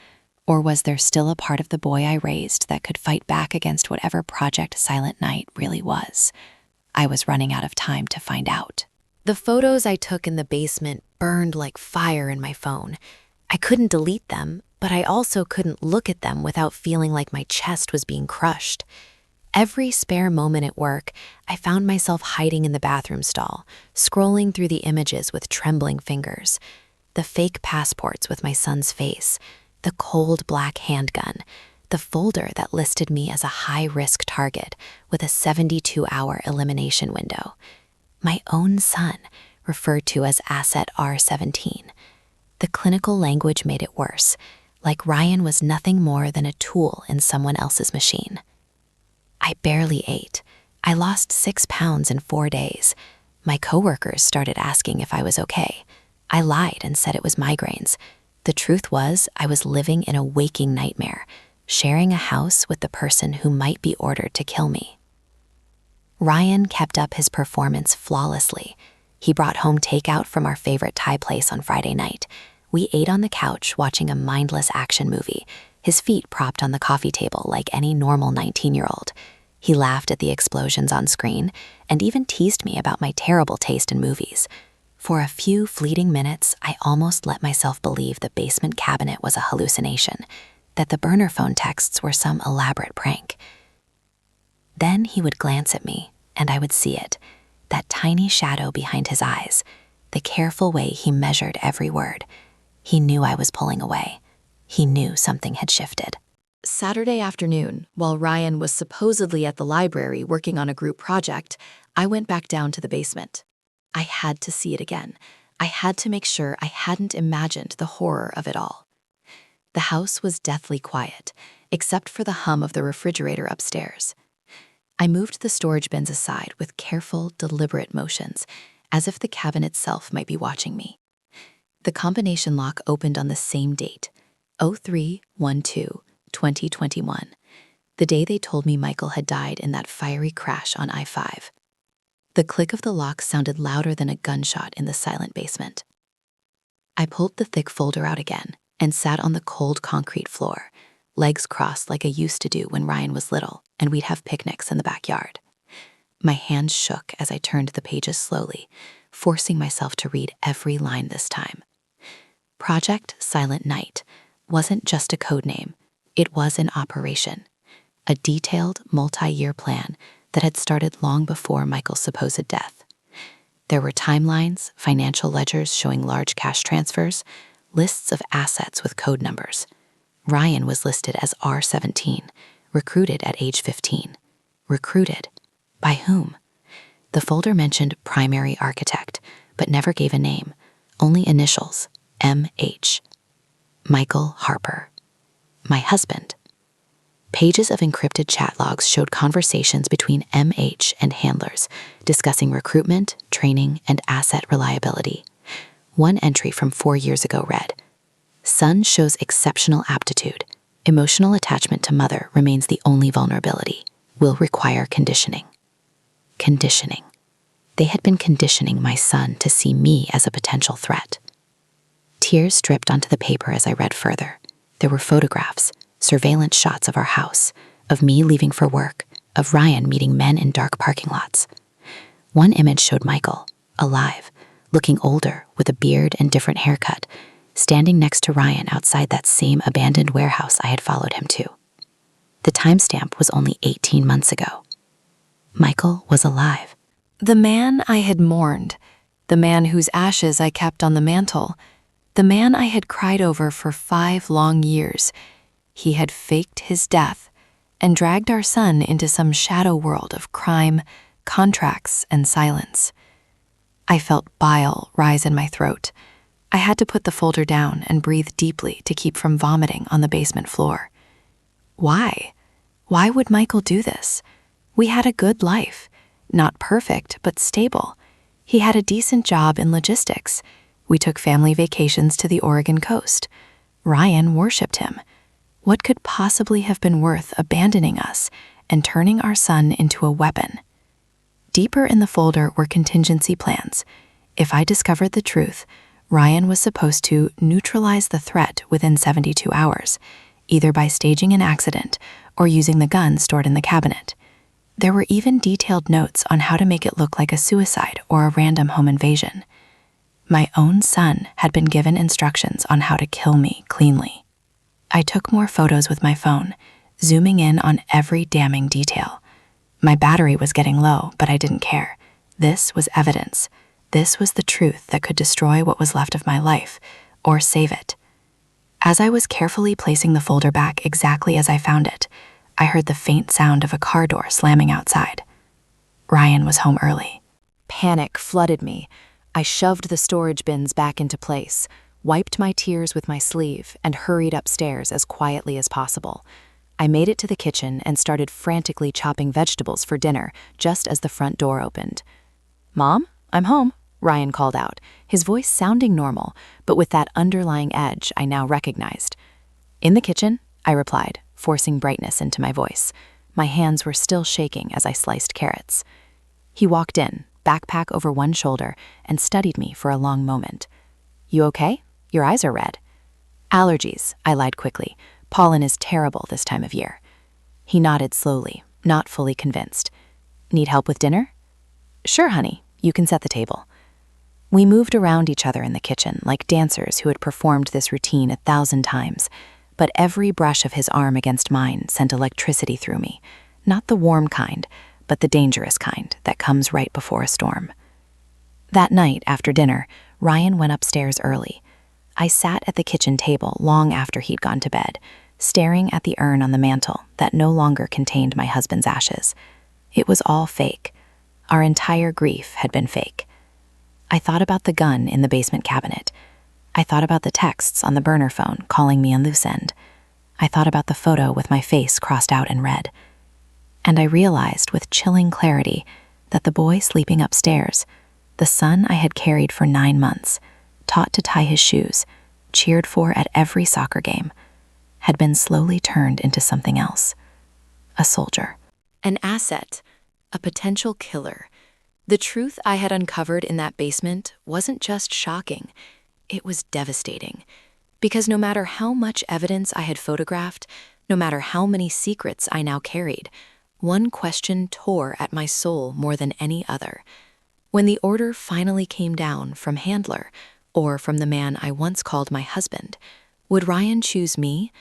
Or was there still a part of the boy I raised that could fight back against whatever Project Silent Night really was? I was running out of time to find out. The photos I took in the basement burned like fire in my phone. I couldn't delete them, but I also couldn't look at them without feeling like my chest was being crushed. Every spare moment at work, I found myself hiding in the bathroom stall, scrolling through the images with trembling fingers. The fake passports with my son's face, the cold black handgun, the folder that listed me as a high-risk target with a 72-hour elimination window. My own son, referred to as Asset R17. The clinical language made it worse, like Ryan was nothing more than a tool in someone else's machine. I barely ate. I lost 6 pounds in 4 days. My coworkers started asking if I was okay. I lied and said it was migraines. The truth was, I was living in a waking nightmare, sharing a house with the person who might be ordered to kill me. Ryan kept up his performance flawlessly. He brought home takeout from our favorite Thai place on Friday night. We ate on the couch watching a mindless action movie, his feet propped on the coffee table like any normal 19-year-old. He laughed at the explosions on screen and even teased me about my terrible taste in movies. For a few fleeting minutes, I almost let myself believe the basement cabinet was a hallucination, that the burner phone texts were some elaborate prank. Then he would glance at me, and I would see it, that tiny shadow behind his eyes, the careful way he measured every word. He knew I was pulling away. He knew something had shifted. Saturday afternoon, while Ryan was supposedly at the library working on a group project, I went back down to the basement. I had to see it again. I had to make sure I hadn't imagined the horror of it all. The house was deathly quiet, except for the hum of the refrigerator upstairs. I moved the storage bins aside with careful, deliberate motions, as if the cabinet itself might be watching me. The combination lock opened on the same date, 03/12/2021, the day they told me Michael had died in that fiery crash on I-5. The click of the lock sounded louder than a gunshot in the silent basement. I pulled the thick folder out again and sat on the cold concrete floor, legs crossed like I used to do when Ryan was little and we'd have picnics in the backyard. My hands shook as I turned the pages slowly, forcing myself to read every line this time. Project Silent Night wasn't just a code name, it was an operation, a detailed multi-year plan that had started long before Michael's supposed death. There were timelines, financial ledgers showing large cash transfers, lists of assets with code numbers. Ryan was listed as R17, recruited at age 15. Recruited? By whom? The folder mentioned primary architect, but never gave a name, only initials, M.H. Michael Harper. My husband. Pages of encrypted chat logs showed conversations between M.H. and handlers, discussing recruitment, training, and asset reliability. One entry from 4 years ago read, "Son shows exceptional aptitude. Emotional attachment to mother remains the only vulnerability. Will require conditioning." Conditioning. They had been conditioning my son to see me as a potential threat. Tears dripped onto the paper as I read further. There were photographs, surveillance shots of our house, of me leaving for work, of Ryan meeting men in dark parking lots. One image showed Michael, alive, looking older with a beard and different haircut, standing next to Ryan outside that same abandoned warehouse I had followed him to. The timestamp was only 18 months ago. Michael was alive. The man I had mourned, the man whose ashes I kept on the mantle, the man I had cried over for 5 long years, he had faked his death and dragged our son into some shadow world of crime, contracts, and silence. I felt bile rise in my throat. I had to put the folder down and breathe deeply to keep from vomiting on the basement floor. Why? Why would Michael do this? We had a good life. Not perfect, but stable. He had a decent job in logistics. We took family vacations to the Oregon coast. Ryan worshipped him. What could possibly have been worth abandoning us and turning our son into a weapon? Deeper in the folder were contingency plans. If I discovered the truth, Ryan was supposed to neutralize the threat within 72 hours, either by staging an accident or using the gun stored in the cabinet. There were even detailed notes on how to make it look like a suicide or a random home invasion. My own son had been given instructions on how to kill me cleanly. I took more photos with my phone, zooming in on every damning detail. My battery was getting low, but I didn't care. This was evidence. This was the truth that could destroy what was left of my life, or save it. As I was carefully placing the folder back exactly as I found it, I heard the faint sound of a car door slamming outside. Ryan was home early. Panic flooded me. I shoved the storage bins back into place, wiped my tears with my sleeve, and hurried upstairs as quietly as possible. I made it to the kitchen and started frantically chopping vegetables for dinner just as the front door opened. "Mom, I'm home," Ryan called out, his voice sounding normal, but with that underlying edge I now recognized. "In the kitchen," I replied, forcing brightness into my voice. My hands were still shaking as I sliced carrots. He walked in, backpack over one shoulder, and studied me for a long moment. "You okay? Your eyes are red." "Allergies," I lied quickly. "Pollen is terrible this time of year." He nodded slowly, not fully convinced. "Need help with dinner?" "Sure, honey. You can set the table." We moved around each other in the kitchen like dancers who had performed this routine 1,000 times, but every brush of his arm against mine sent electricity through me, not the warm kind, but the dangerous kind that comes right before a storm. That night, after dinner, Ryan went upstairs early. I sat at the kitchen table long after he'd gone to bed, staring at the urn on the mantel that no longer contained my husband's ashes. It was all fake. Our entire grief had been fake. I thought about the gun in the basement cabinet. I thought about the texts on the burner phone calling me on loose end. I thought about the photo with my face crossed out in red. And I realized with chilling clarity that the boy sleeping upstairs, the son I had carried for 9 months, taught to tie his shoes, cheered for at every soccer game, had been slowly turned into something else. A soldier. An asset. A potential killer. The truth I had uncovered in that basement wasn't just shocking, it was devastating. Because no matter how much evidence I had photographed, no matter how many secrets I now carried, one question tore at my soul more than any other. When the order finally came down from Handler, or from the man I once called my husband, would Ryan choose me,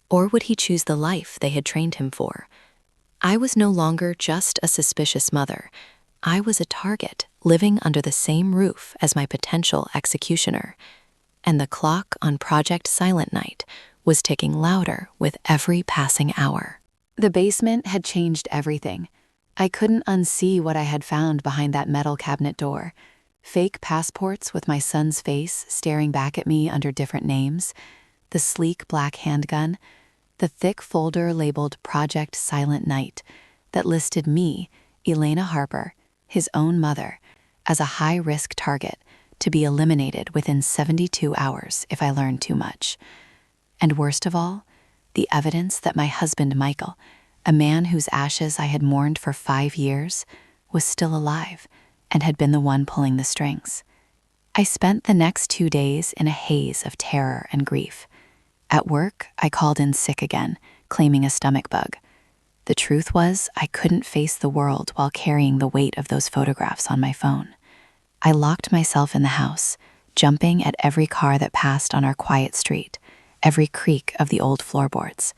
or would he choose the life they had trained him for? I was no longer just a suspicious mother. I was a target living under the same roof as my potential executioner. And the clock on Project Silent Night was ticking louder with every passing hour. The basement had changed everything. I couldn't unsee what I had found behind that metal cabinet door. Fake passports with my son's face staring back at me under different names, the sleek black handgun, the thick folder labeled Project Silent Night that listed me, Elena Harper, his own mother, as a high-risk target to be eliminated within 72 hours if I learned too much. And worst of all, the evidence that my husband Michael, a man whose ashes I had mourned for 5 years, was still alive and had been the one pulling the strings. I spent the next 2 days in a haze of terror and grief. At work, I called in sick again, claiming a stomach bug. The truth was, I couldn't face the world while carrying the weight of those photographs on my phone. I locked myself in the house, jumping at every car that passed on our quiet street, every creak of the old floorboards.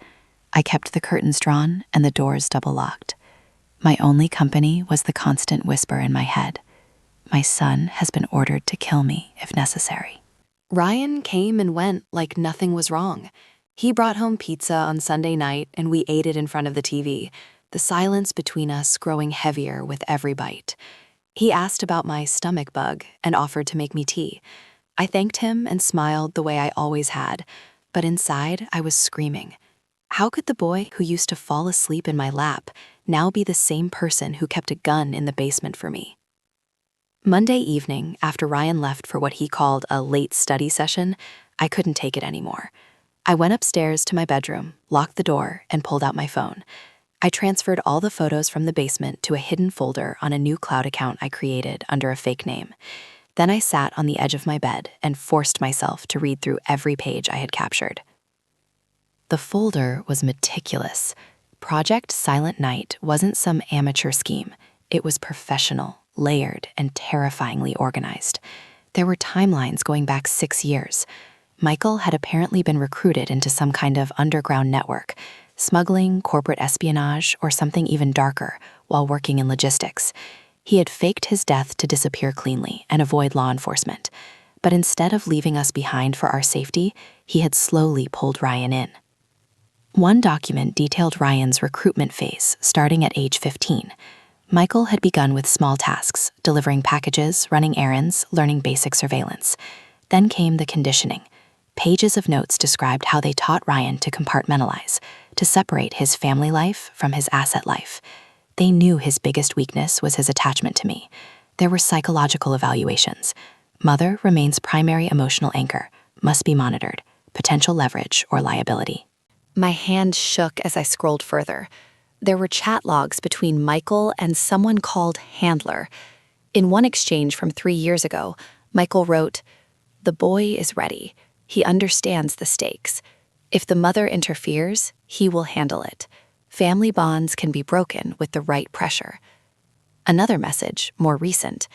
I kept the curtains drawn and the doors double-locked. My only company was the constant whisper in my head. My son has been ordered to kill me if necessary. Ryan came and went like nothing was wrong. He brought home pizza on Sunday night and we ate it in front of the TV, the silence between us growing heavier with every bite. He asked about my stomach bug and offered to make me tea. I thanked him and smiled the way I always had, but inside I was screaming. How could the boy who used to fall asleep in my lap now be the same person who kept a gun in the basement for me? Monday evening, after Ryan left for what he called a late study session, I couldn't take it anymore. I went upstairs to my bedroom, locked the door, and pulled out my phone. I transferred all the photos from the basement to a hidden folder on a new cloud account I created under a fake name. Then I sat on the edge of my bed and forced myself to read through every page I had captured. The folder was meticulous. Project Silent Night wasn't some amateur scheme. It was professional, layered, and terrifyingly organized. There were timelines going back 6 years. Michael had apparently been recruited into some kind of underground network, smuggling, corporate espionage, or something even darker, while working in logistics. He had faked his death to disappear cleanly and avoid law enforcement. But instead of leaving us behind for our safety, he had slowly pulled Ryan in. One document detailed Ryan's recruitment phase, starting at age 15. Michael had begun with small tasks, delivering packages, running errands, learning basic surveillance. Then came the conditioning. Pages of notes described how they taught Ryan to compartmentalize, to separate his family life from his asset life. They knew his biggest weakness was his attachment to me. There were psychological evaluations. Mother remains primary emotional anchor, must be monitored, potential leverage or liability. My hand shook as I scrolled further. There were chat logs between Michael and someone called Handler. In one exchange from 3 years ago, Michael wrote, "The boy is ready. He understands the stakes. If the mother interferes, he will handle it. Family bonds can be broken with the right pressure." Another message, more recent,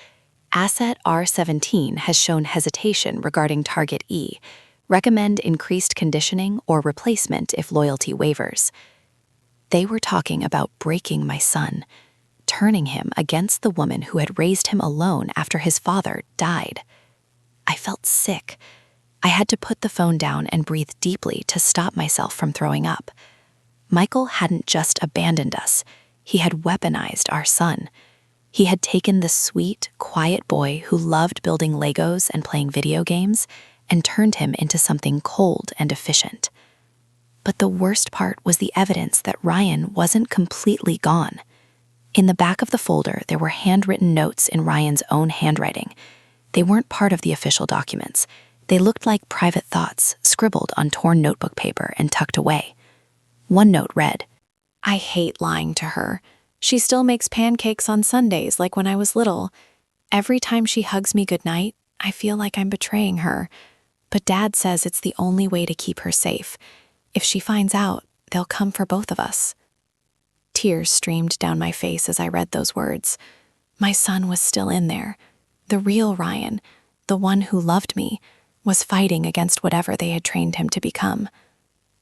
Asset R17 has shown hesitation regarding Target E. Recommend increased conditioning or replacement if loyalty wavers. They were talking about breaking my son, turning him against the woman who had raised him alone after his father died. I felt sick. I had to put the phone down and breathe deeply to stop myself from throwing up. Michael hadn't just abandoned us. He had weaponized our son. He had taken the sweet, quiet boy who loved building Legos and playing video games and turned him into something cold and efficient. But the worst part was the evidence that Ryan wasn't completely gone. In the back of the folder, there were handwritten notes in Ryan's own handwriting. They weren't part of the official documents. They looked like private thoughts, scribbled on torn notebook paper and tucked away. One note read, "I hate lying to her. She still makes pancakes on Sundays like when I was little. Every time she hugs me goodnight, I feel like I'm betraying her. But Dad says it's the only way to keep her safe. If she finds out, they'll come for both of us." Tears streamed down my face as I read those words. My son was still in there. The real Ryan, the one who loved me, was fighting against whatever they had trained him to become.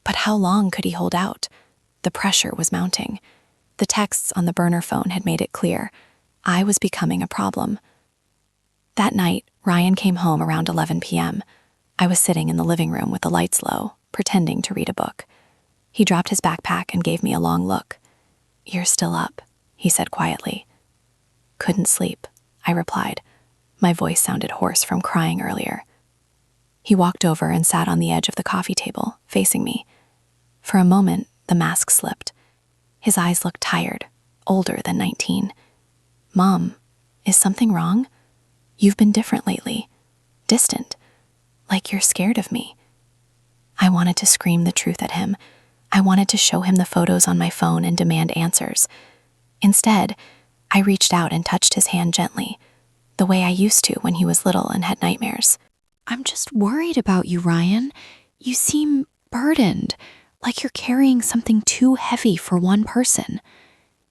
But how long could he hold out? The pressure was mounting. The texts on the burner phone had made it clear. I was becoming a problem. That night, Ryan came home around 11 p.m. I was sitting in the living room with the lights low, pretending to read a book. He dropped his backpack and gave me a long look. "You're still up," he said quietly. "Couldn't sleep," I replied. My voice sounded hoarse from crying earlier. He walked over and sat on the edge of the coffee table, facing me. For a moment, the mask slipped. His eyes looked tired, older than 19. "Mom, is something wrong? You've been different lately. Distant. Like you're scared of me." I wanted to scream the truth at him. I wanted to show him the photos on my phone and demand answers. Instead, I reached out and touched his hand gently, the way I used to when he was little and had nightmares. "I'm just worried about you, Ryan. You seem burdened, like you're carrying something too heavy for one person."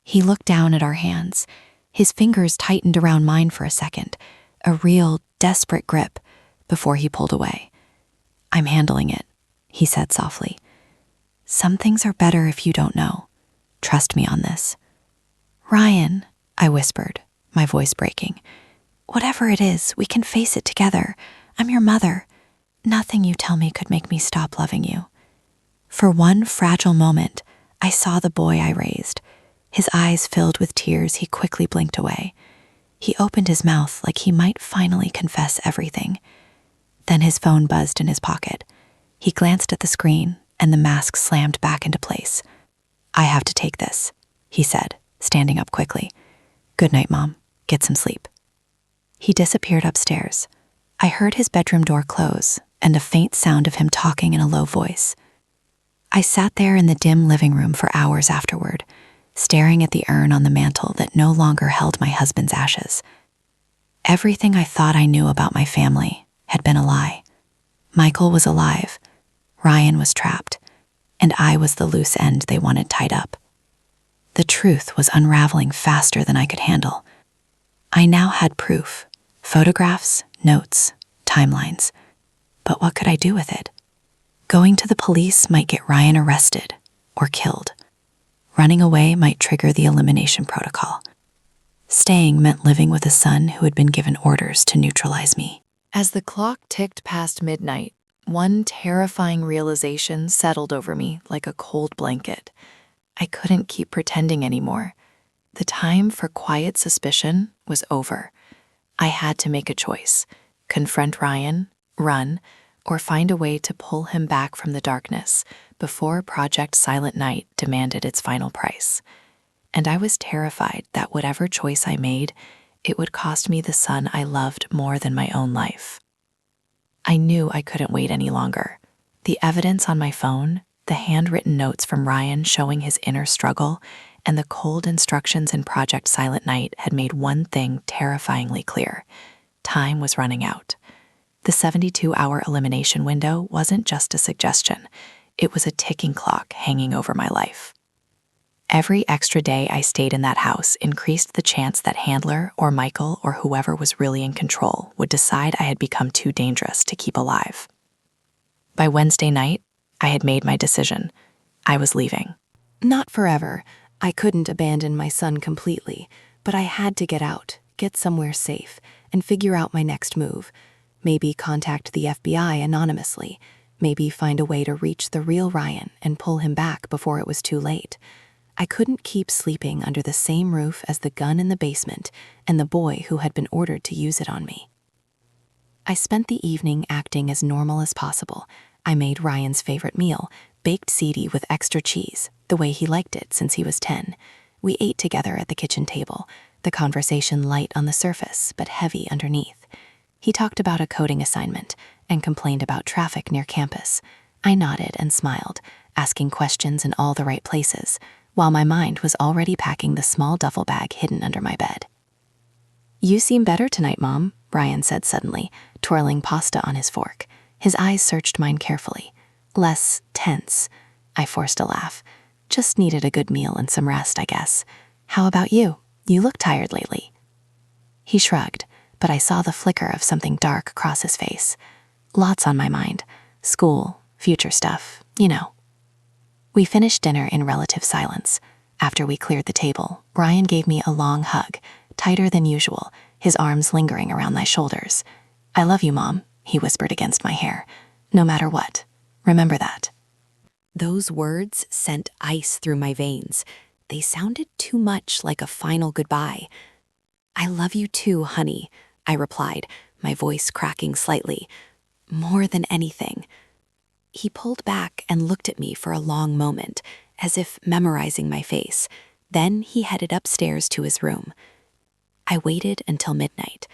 He looked down at our hands. His fingers tightened around mine for a second, a real, desperate grip, before he pulled away. "I'm handling it," he said softly. "Some things are better if you don't know. Trust me on this." "Ryan," I whispered, my voice breaking. "Whatever it is, we can face it together. I'm your mother. Nothing you tell me could make me stop loving you." For one fragile moment, I saw the boy I raised. His eyes filled with tears, he quickly blinked away. He opened his mouth like he might finally confess everything. Then his phone buzzed in his pocket. He glanced at the screen, and the mask slammed back into place. "I have to take this," he said, standing up quickly. "Good night, Mom. Get some sleep." He disappeared upstairs. I heard his bedroom door close, and a faint sound of him talking in a low voice. I sat there in the dim living room for hours afterward, staring at the urn on the mantel that no longer held my husband's ashes. Everything I thought I knew about my family had been a lie. Michael was alive, Ryan was trapped, and I was the loose end they wanted tied up. The truth was unraveling faster than I could handle. I now had proof, photographs, notes, timelines. But what could I do with it? Going to the police might get Ryan arrested or killed. Running away might trigger the elimination protocol. Staying meant living with a son who had been given orders to neutralize me. As the clock ticked past midnight, one terrifying realization settled over me like a cold blanket. I couldn't keep pretending anymore. The time for quiet suspicion was over. I had to make a choice: confront Ryan, run, or find a way to pull him back from the darkness before Project Silent Night demanded its final price. And I was terrified that whatever choice I made, it would cost me the son I loved more than my own life. I knew I couldn't wait any longer. The evidence on my phone, the handwritten notes from Ryan showing his inner struggle, and the cold instructions in Project Silent Night had made one thing terrifyingly clear. Time was running out. The 72-hour elimination window wasn't just a suggestion. It was a ticking clock hanging over my life. Every extra day I stayed in that house increased the chance that Handler or Michael or whoever was really in control would decide I had become too dangerous to keep alive. By Wednesday night, I had made my decision. I was leaving. Not forever. I couldn't abandon my son completely, but I had to get out, get somewhere safe, and figure out my next move. Maybe contact the FBI anonymously. Maybe find a way to reach the real Ryan and pull him back before it was too late. I couldn't keep sleeping under the same roof as the gun in the basement and the boy who had been ordered to use it on me. I spent the evening acting as normal as possible. I made Ryan's favorite meal, baked ziti with extra cheese, the way he liked it since he was 10. We ate together at the kitchen table, the conversation light on the surface but heavy underneath. He talked about a coding assignment and complained about traffic near campus. I nodded and smiled, asking questions in all the right places, while my mind was already packing the small duffel bag hidden under my bed. "You seem better tonight, Mom," Ryan said suddenly, twirling pasta on his fork. His eyes searched mine carefully. "Less tense." I forced a laugh. "Just needed a good meal and some rest, I guess. How about you? You look tired lately." He shrugged, but I saw the flicker of something dark across his face. "Lots on my mind. School, future stuff, you know." We finished dinner in relative silence. After we cleared the table, Ryan gave me a long hug, tighter than usual, his arms lingering around my shoulders. "I love you, Mom," he whispered against my hair. "No matter what. Remember that." Those words sent ice through my veins. They sounded too much like a final goodbye. "I love you too, honey," I replied, my voice cracking slightly. "More than anything." He pulled back and looked at me for a long moment, as if memorizing my face. Then he headed upstairs to his room. I waited until midnight.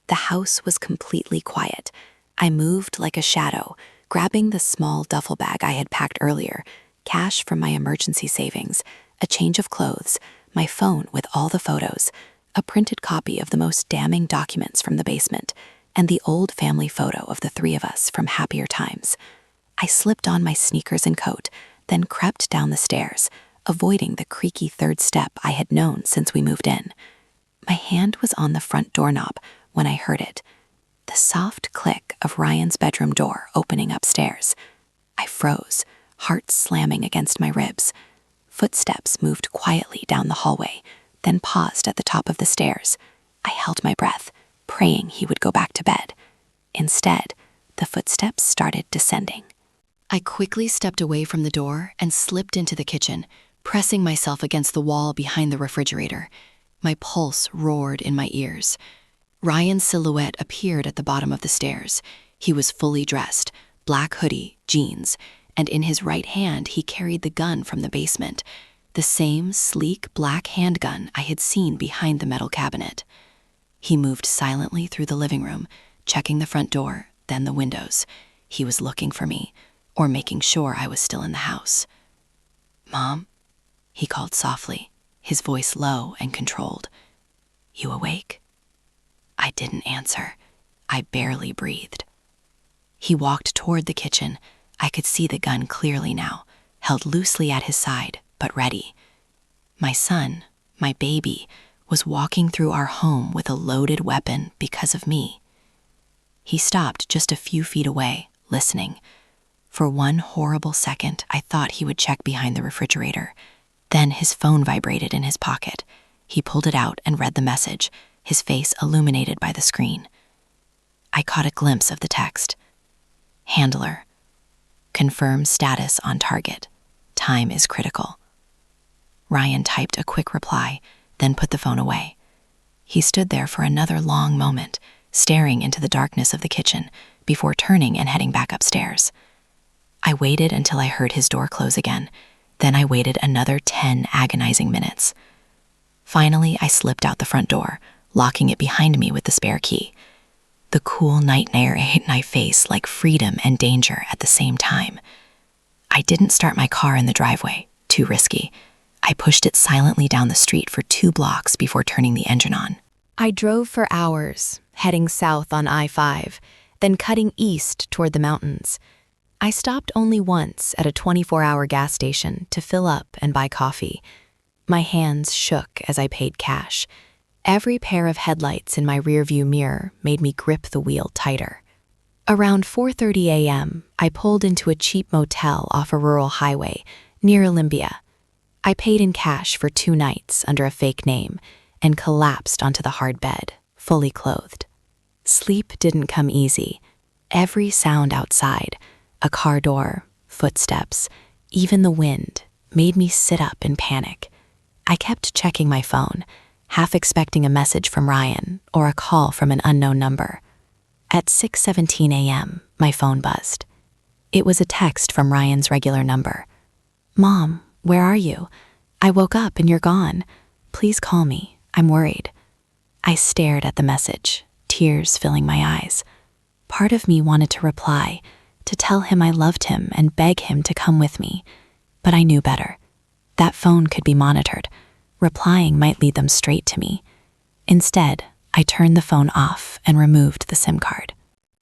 The house was completely quiet. I moved like a shadow, grabbing the small duffel bag I had packed earlier, cash from my emergency savings, a change of clothes, my phone with all the photos, a printed copy of the most damning documents from the basement, and the old family photo of the three of us from happier times. I slipped on my sneakers and coat, then crept down the stairs, avoiding the creaky third step I had known since we moved in. My hand was on the front doorknob when I heard it, the soft click of Ryan's bedroom door opening upstairs. I froze, heart slamming against my ribs. Footsteps moved quietly down the hallway, then paused at the top of the stairs. I held my breath, praying he would go back to bed. Instead, the footsteps started descending. I quickly stepped away from the door and slipped into the kitchen, pressing myself against the wall behind the refrigerator. My pulse roared in my ears. Ryan's silhouette appeared at the bottom of the stairs. He was fully dressed, black hoodie, jeans, and in his right hand he carried the gun from the basement, the same sleek black handgun I had seen behind the metal cabinet. He moved silently through the living room, checking the front door, then the windows. He was looking for me, or making sure I was still in the house. "Mom?" he called softly, his voice low and controlled. "You awake?" I didn't answer. I barely breathed. He walked toward the kitchen. I could see the gun clearly now, held loosely at his side, but ready. My son, my baby, was walking through our home with a loaded weapon because of me. He stopped just a few feet away, listening. For one horrible second, I thought he would check behind the refrigerator. Then his phone vibrated in his pocket. He pulled it out and read the message, his face illuminated by the screen. I caught a glimpse of the text. "Handler. Confirm status on target. Time is critical." Ryan typed a quick reply, then put the phone away. He stood there for another long moment, staring into the darkness of the kitchen, before turning and heading back upstairs. I waited until I heard his door close again. Then I waited another 10 agonizing minutes. Finally, I slipped out the front door, locking it behind me with the spare key. The cool night air hit my face like freedom and danger at the same time. I didn't start my car in the driveway, too risky. I pushed it silently down the street for 2 blocks before turning the engine on. I drove for hours, heading south on I-5, then cutting east toward the mountains. I stopped only once at a 24-hour gas station to fill up and buy coffee. My hands shook as I paid cash. Every pair of headlights in my rearview mirror made me grip the wheel tighter. Around 4:30 a.m., I pulled into a cheap motel off a rural highway near Olympia. I paid in cash for 2 nights under a fake name and collapsed onto the hard bed, fully clothed. Sleep didn't come easy. Every sound outside, a car door, footsteps, even the wind, made me sit up in panic. I kept checking my phone, half expecting a message from Ryan or a call from an unknown number. At 6:17 a.m., my phone buzzed. It was a text from Ryan's regular number. "Mom, where are you? I woke up and you're gone. Please call me. I'm worried." I stared at the message, tears filling my eyes. Part of me wanted to reply, to tell him I loved him and beg him to come with me. But I knew better. That phone could be monitored. Replying might lead them straight to me. Instead, I turned the phone off and removed the SIM card.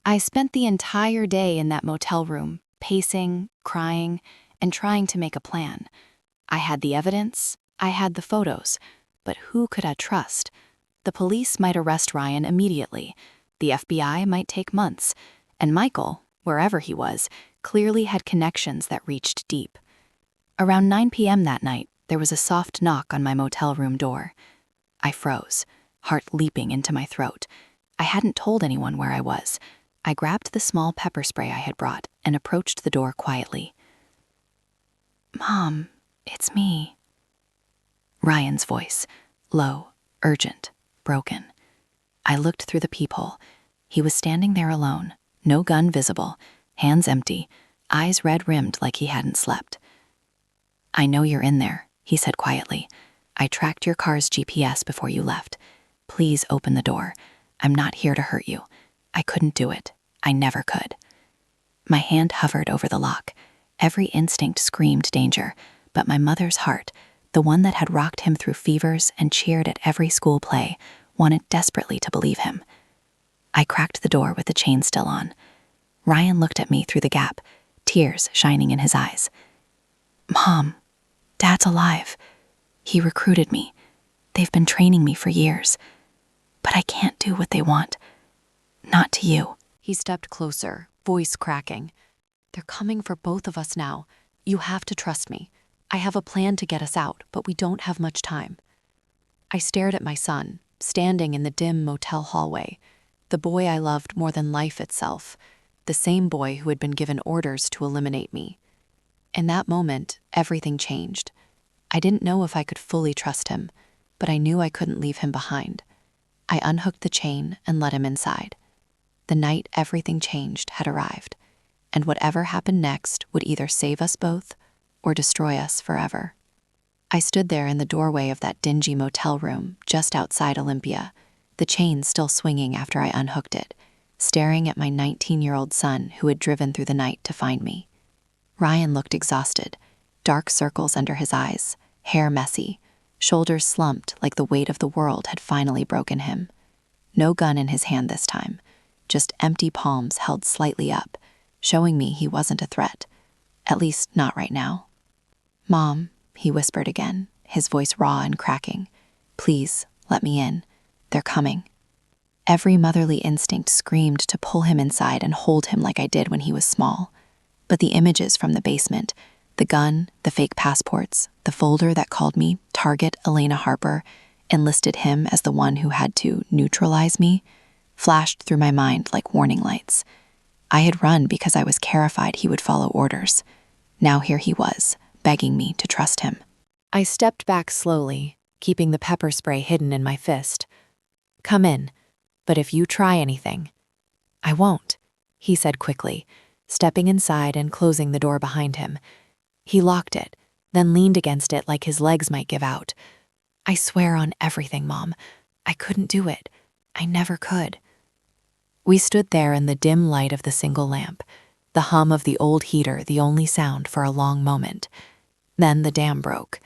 I spent the entire day in that motel room, pacing, crying, and trying to make a plan. I had the evidence, I had the photos, but who could I trust? The police might arrest Ryan immediately. The FBI might take months. And Michael, wherever he was, clearly had connections that reached deep. Around 9 p.m. that night, there was a soft knock on my motel room door. I froze, heart leaping into my throat. I hadn't told anyone where I was. I grabbed the small pepper spray I had brought and approached the door quietly. "Mom, it's me." Ryan's voice, low, urgent, broken. I looked through the peephole. He was standing there alone, no gun visible, hands empty, eyes red-rimmed like he hadn't slept. "I know you're in there," he said quietly. "I tracked your car's GPS before you left. Please open the door. I'm not here to hurt you. I couldn't do it. I never could." My hand hovered over the lock. Every instinct screamed danger, but my mother's heart, the one that had rocked him through fevers and cheered at every school play, wanted desperately to believe him. I cracked the door with the chain still on. Ryan looked at me through the gap, tears shining in his eyes. "Mom, Dad's alive. He recruited me. They've been training me for years. But I can't do what they want. Not to you." He stepped closer, voice cracking. "They're coming for both of us now. You have to trust me. I have a plan to get us out, but we don't have much time." I stared at my son, standing in the dim motel hallway, the boy I loved more than life itself, the same boy who had been given orders to eliminate me. In that moment, everything changed. I didn't know if I could fully trust him, but I knew I couldn't leave him behind. I unhooked the chain and let him inside. The night everything changed had arrived, and whatever happened next would either save us both or destroy us forever. I stood there in the doorway of that dingy motel room just outside Olympia, the chain still swinging after I unhooked it, staring at my 19-year-old son who had driven through the night to find me. Ryan looked exhausted, dark circles under his eyes, hair messy, shoulders slumped like the weight of the world had finally broken him. No gun in his hand this time, just empty palms held slightly up, showing me he wasn't a threat, at least not right now. "Mom," he whispered again, his voice raw and cracking. "Please, let me in. They're coming." Every motherly instinct screamed to pull him inside and hold him like I did when he was small. But the images from the basement, the gun, the fake passports, the folder that called me Target Elena Harper and listed him as the one who had to neutralize me, flashed through my mind like warning lights. I had run because I was terrified he would follow orders. Now here he was, begging me to trust him. I stepped back slowly, keeping the pepper spray hidden in my fist. "Come in, but if you try anything..." "I won't." he said quickly, stepping inside and closing the door behind him. He locked it, then leaned against it like his legs might give out. I swear on everything, Mom. I couldn't do it. I never could. We stood there in the dim light of the single lamp, the hum of the old heater the only sound for a long moment. Then the dam broke.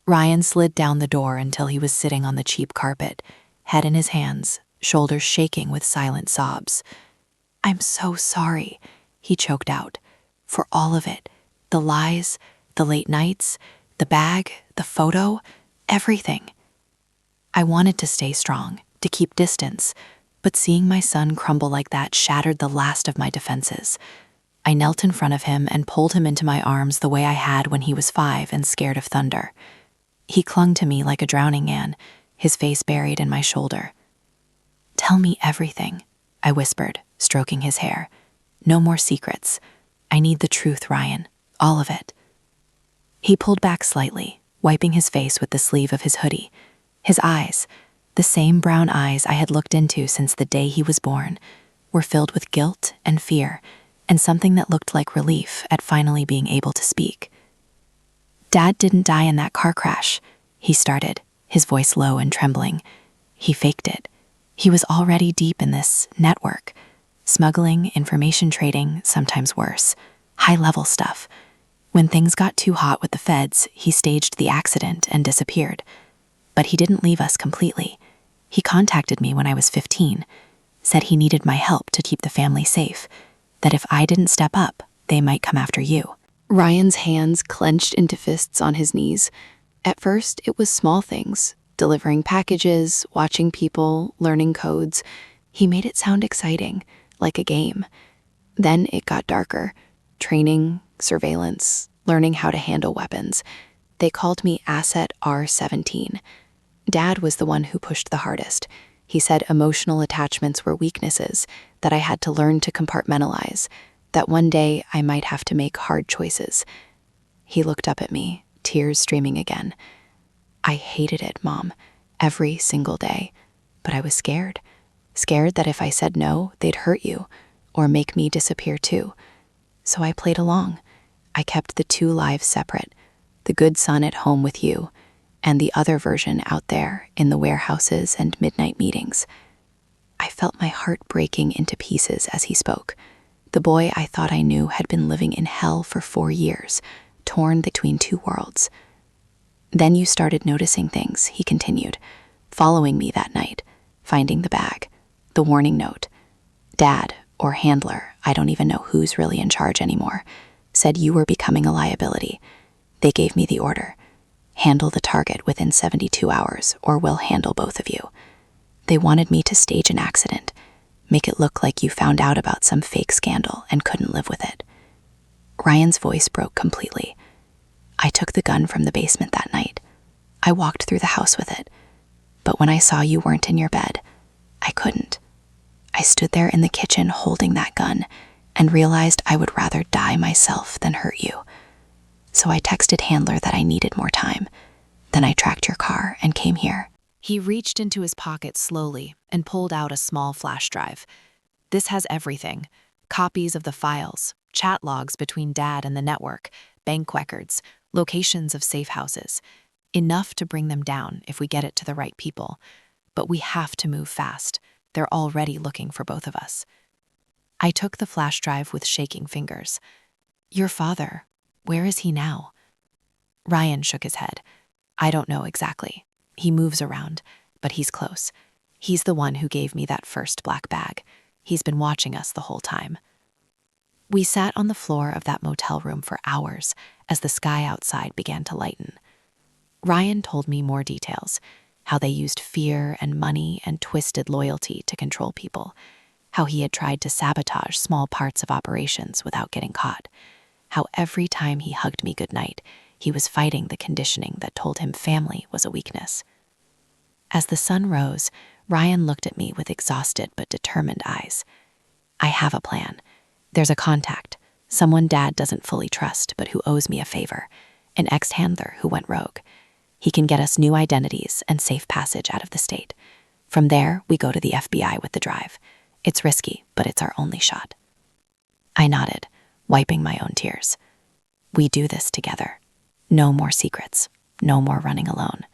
Ryan slid down the door until he was sitting on the cheap carpet, head in his hands, shoulders shaking with silent sobs. I'm so sorry, he choked out, for all of it. The lies, the late nights, the bag, the photo, everything. I wanted to stay strong, to keep distance, but seeing my son crumble like that shattered the last of my defenses. I knelt in front of him and pulled him into my arms the way I had when he was 5 and scared of thunder. He clung to me like a drowning man, his face buried in my shoulder. Tell me everything, I whispered, stroking his hair. No more secrets. I need the truth, Ryan. All of it. He pulled back slightly, wiping his face with the sleeve of his hoodie. His eyes, the same brown eyes I had looked into since the day he was born, were filled with guilt and fear, and something that looked like relief at finally being able to speak. Dad didn't die in that car crash, he started, his voice low and trembling. He faked it. He was already deep in this network. Smuggling, information trading, sometimes worse. High-level stuff. When things got too hot with the feds, he staged the accident and disappeared. But he didn't leave us completely. He contacted me when I was 15, said he needed my help to keep the family safe, that if I didn't step up, they might come after you. Ryan's hands clenched into fists on his knees. At first, it was small things, delivering packages, watching people, learning codes. He made it sound exciting, like a game. Then it got darker. Training, surveillance, learning how to handle weapons. They called me Asset R17. Dad was the one who pushed the hardest. He said emotional attachments were weaknesses, that I had to learn to compartmentalize, that one day I might have to make hard choices. He looked up at me, tears streaming again. I hated it, Mom, every single day. But I was scared. Scared that if I said no, they'd hurt you, or make me disappear too. So I played along. I kept the 2 lives separate, the good son at home with you, and the other version out there in the warehouses and midnight meetings. I felt my heart breaking into pieces as he spoke. The boy I thought I knew had been living in hell for 4 years, torn between 2 worlds. Then you started noticing things, he continued, following me that night, finding the bag, the warning note. Dad, or handler, I don't even know who's really in charge anymore, said you were becoming a liability. They gave me the order. Handle the target within 72 hours, or we'll handle both of you. They wanted me to stage an accident, make it look like you found out about some fake scandal and couldn't live with it. Ryan's voice broke completely. I took the gun from the basement that night. I walked through the house with it. But when I saw you weren't in your bed, I couldn't. I stood there in the kitchen holding that gun and realized I would rather die myself than hurt you. So I texted Handler that I needed more time. Then I tracked your car and came here. He reached into his pocket slowly and pulled out a small flash drive. This has everything. Copies of the files, chat logs between Dad and the network, bank records, locations of safe houses. Enough to bring them down if we get it to the right people. But we have to move fast. They're already looking for both of us. I took the flash drive with shaking fingers. Your father, where is he now? Ryan shook his head. I don't know exactly. He moves around, but he's close. He's the one who gave me that first black bag. He's been watching us the whole time. We sat on the floor of that motel room for hours as the sky outside began to lighten. Ryan told me more details, how they used fear and money and twisted loyalty to control people, how he had tried to sabotage small parts of operations without getting caught, how every time he hugged me goodnight, he was fighting the conditioning that told him family was a weakness. As the sun rose, Ryan looked at me with exhausted but determined eyes. I have a plan. There's a contact, someone Dad doesn't fully trust but who owes me a favor, an ex-handler who went rogue. He can get us new identities and safe passage out of the state. From there, we go to the FBI with the drive. It's risky, but it's our only shot. I nodded, wiping my own tears. We do this together. No more secrets. No more running alone.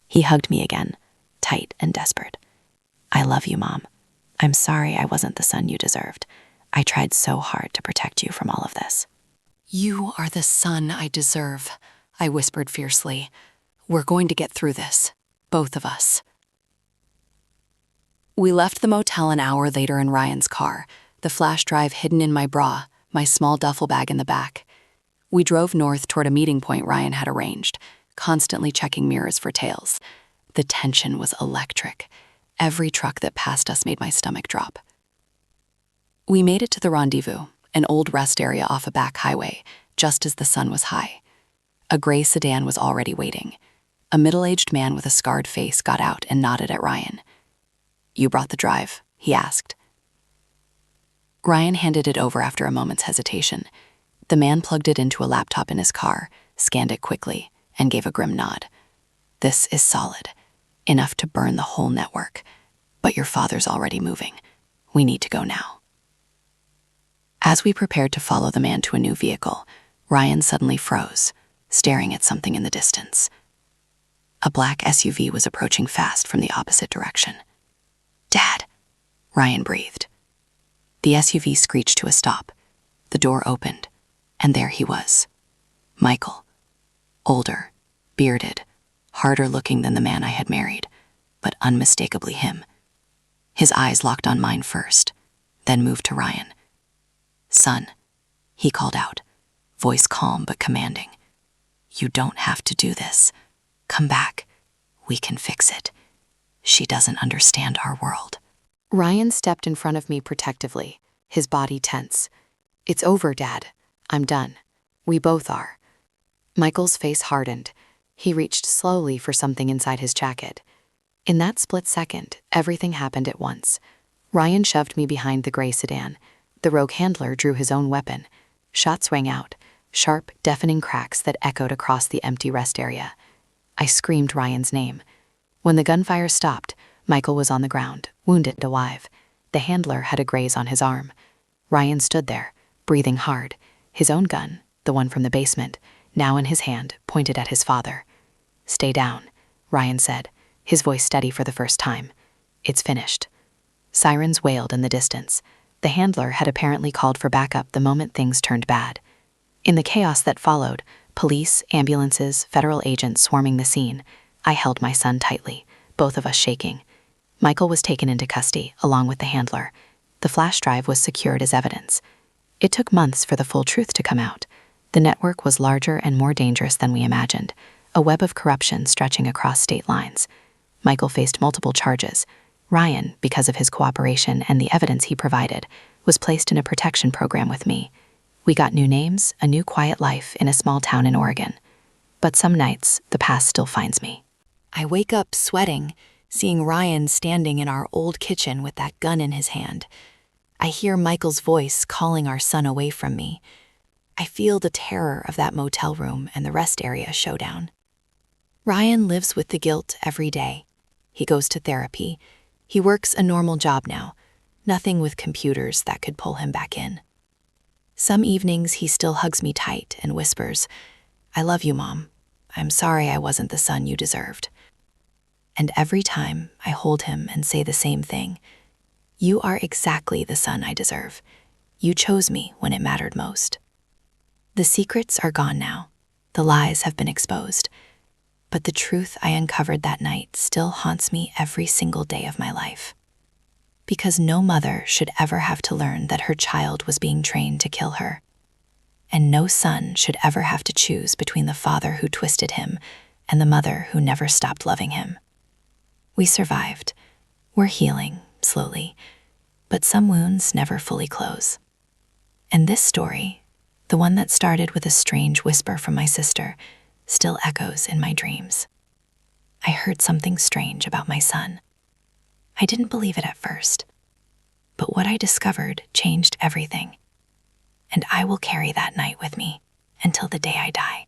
He hugged me again, tight and desperate. I love you, Mom. I'm sorry I wasn't the son you deserved. I tried so hard to protect you from all of this. You are the son I deserve, I whispered fiercely. We're going to get through this, both of us. We left the motel an hour later in Ryan's car, the flash drive hidden in my bra, my small duffel bag in the back. We drove north toward a meeting point Ryan had arranged, constantly checking mirrors for tails. The tension was electric. Every truck that passed us made my stomach drop. We made it to the rendezvous, an old rest area off a back highway, just as the sun was high. A gray sedan was already waiting. A middle-aged man with a scarred face got out and nodded at Ryan. You brought the drive, he asked. Ryan handed it over after a moment's hesitation. The man plugged it into a laptop in his car, scanned it quickly, and gave a grim nod. This is solid, enough to burn the whole network. But your father's already moving. We need to go now. As we prepared to follow the man to a new vehicle, Ryan suddenly froze, staring at something in the distance. A black SUV was approaching fast from the opposite direction. Dad, Ryan breathed. The SUV screeched to a stop. The door opened, and there he was. Michael. Older, bearded, harder looking than the man I had married, but unmistakably him. His eyes locked on mine first, then moved to Ryan. Son, he called out, voice calm but commanding. You don't have to do this. Come back. We can fix it. She doesn't understand our world. Ryan stepped in front of me protectively, his body tense. It's over, Dad. I'm done. We both are. Michael's face hardened. He reached slowly for something inside his jacket. In that split second, everything happened at once. Ryan shoved me behind the gray sedan. The rogue handler drew his own weapon. Shots rang out, sharp, deafening cracks that echoed across the empty rest area. I screamed Ryan's name. When the gunfire stopped, Michael was on the ground, wounded alive. The handler had a graze on his arm. Ryan stood there, breathing hard, his own gun, the one from the basement, now in his hand, pointed at his father. Stay down, Ryan said, his voice steady for the first time. It's finished. Sirens wailed in the distance. The handler had apparently called for backup the moment things turned bad. In the chaos that followed, police, ambulances, federal agents swarming the scene, I held my son tightly, both of us shaking. Michael was taken into custody, along with the handler. The flash drive was secured as evidence. It took months for the full truth to come out. The network was larger and more dangerous than we imagined, a web of corruption stretching across state lines. Michael faced multiple charges. Ryan, because of his cooperation and the evidence he provided, was placed in a protection program with me. We got new names, a new quiet life in a small town in Oregon. But some nights, the past still finds me. I wake up sweating, seeing Ryan standing in our old kitchen with that gun in his hand. I hear Michael's voice calling our son away from me. I feel the terror of that motel room and the rest area showdown. Ryan lives with the guilt every day. He goes to therapy. He works a normal job now, nothing with computers that could pull him back in. Some evenings he still hugs me tight and whispers, I love you, Mom. I'm sorry I wasn't the son you deserved. And every time I hold him and say the same thing, you are exactly the son I deserve. You chose me when it mattered most. The secrets are gone now. The lies have been exposed. But the truth I uncovered that night still haunts me every single day of my life. Because no mother should ever have to learn that her child was being trained to kill her. And no son should ever have to choose between the father who twisted him and the mother who never stopped loving him. We survived. We're healing, slowly, but some wounds never fully close. And this story, the one that started with a strange whisper from my sister, still echoes in my dreams. I heard something strange about my son. I didn't believe it at first, but what I discovered changed everything. And I will carry that night with me until the day I die.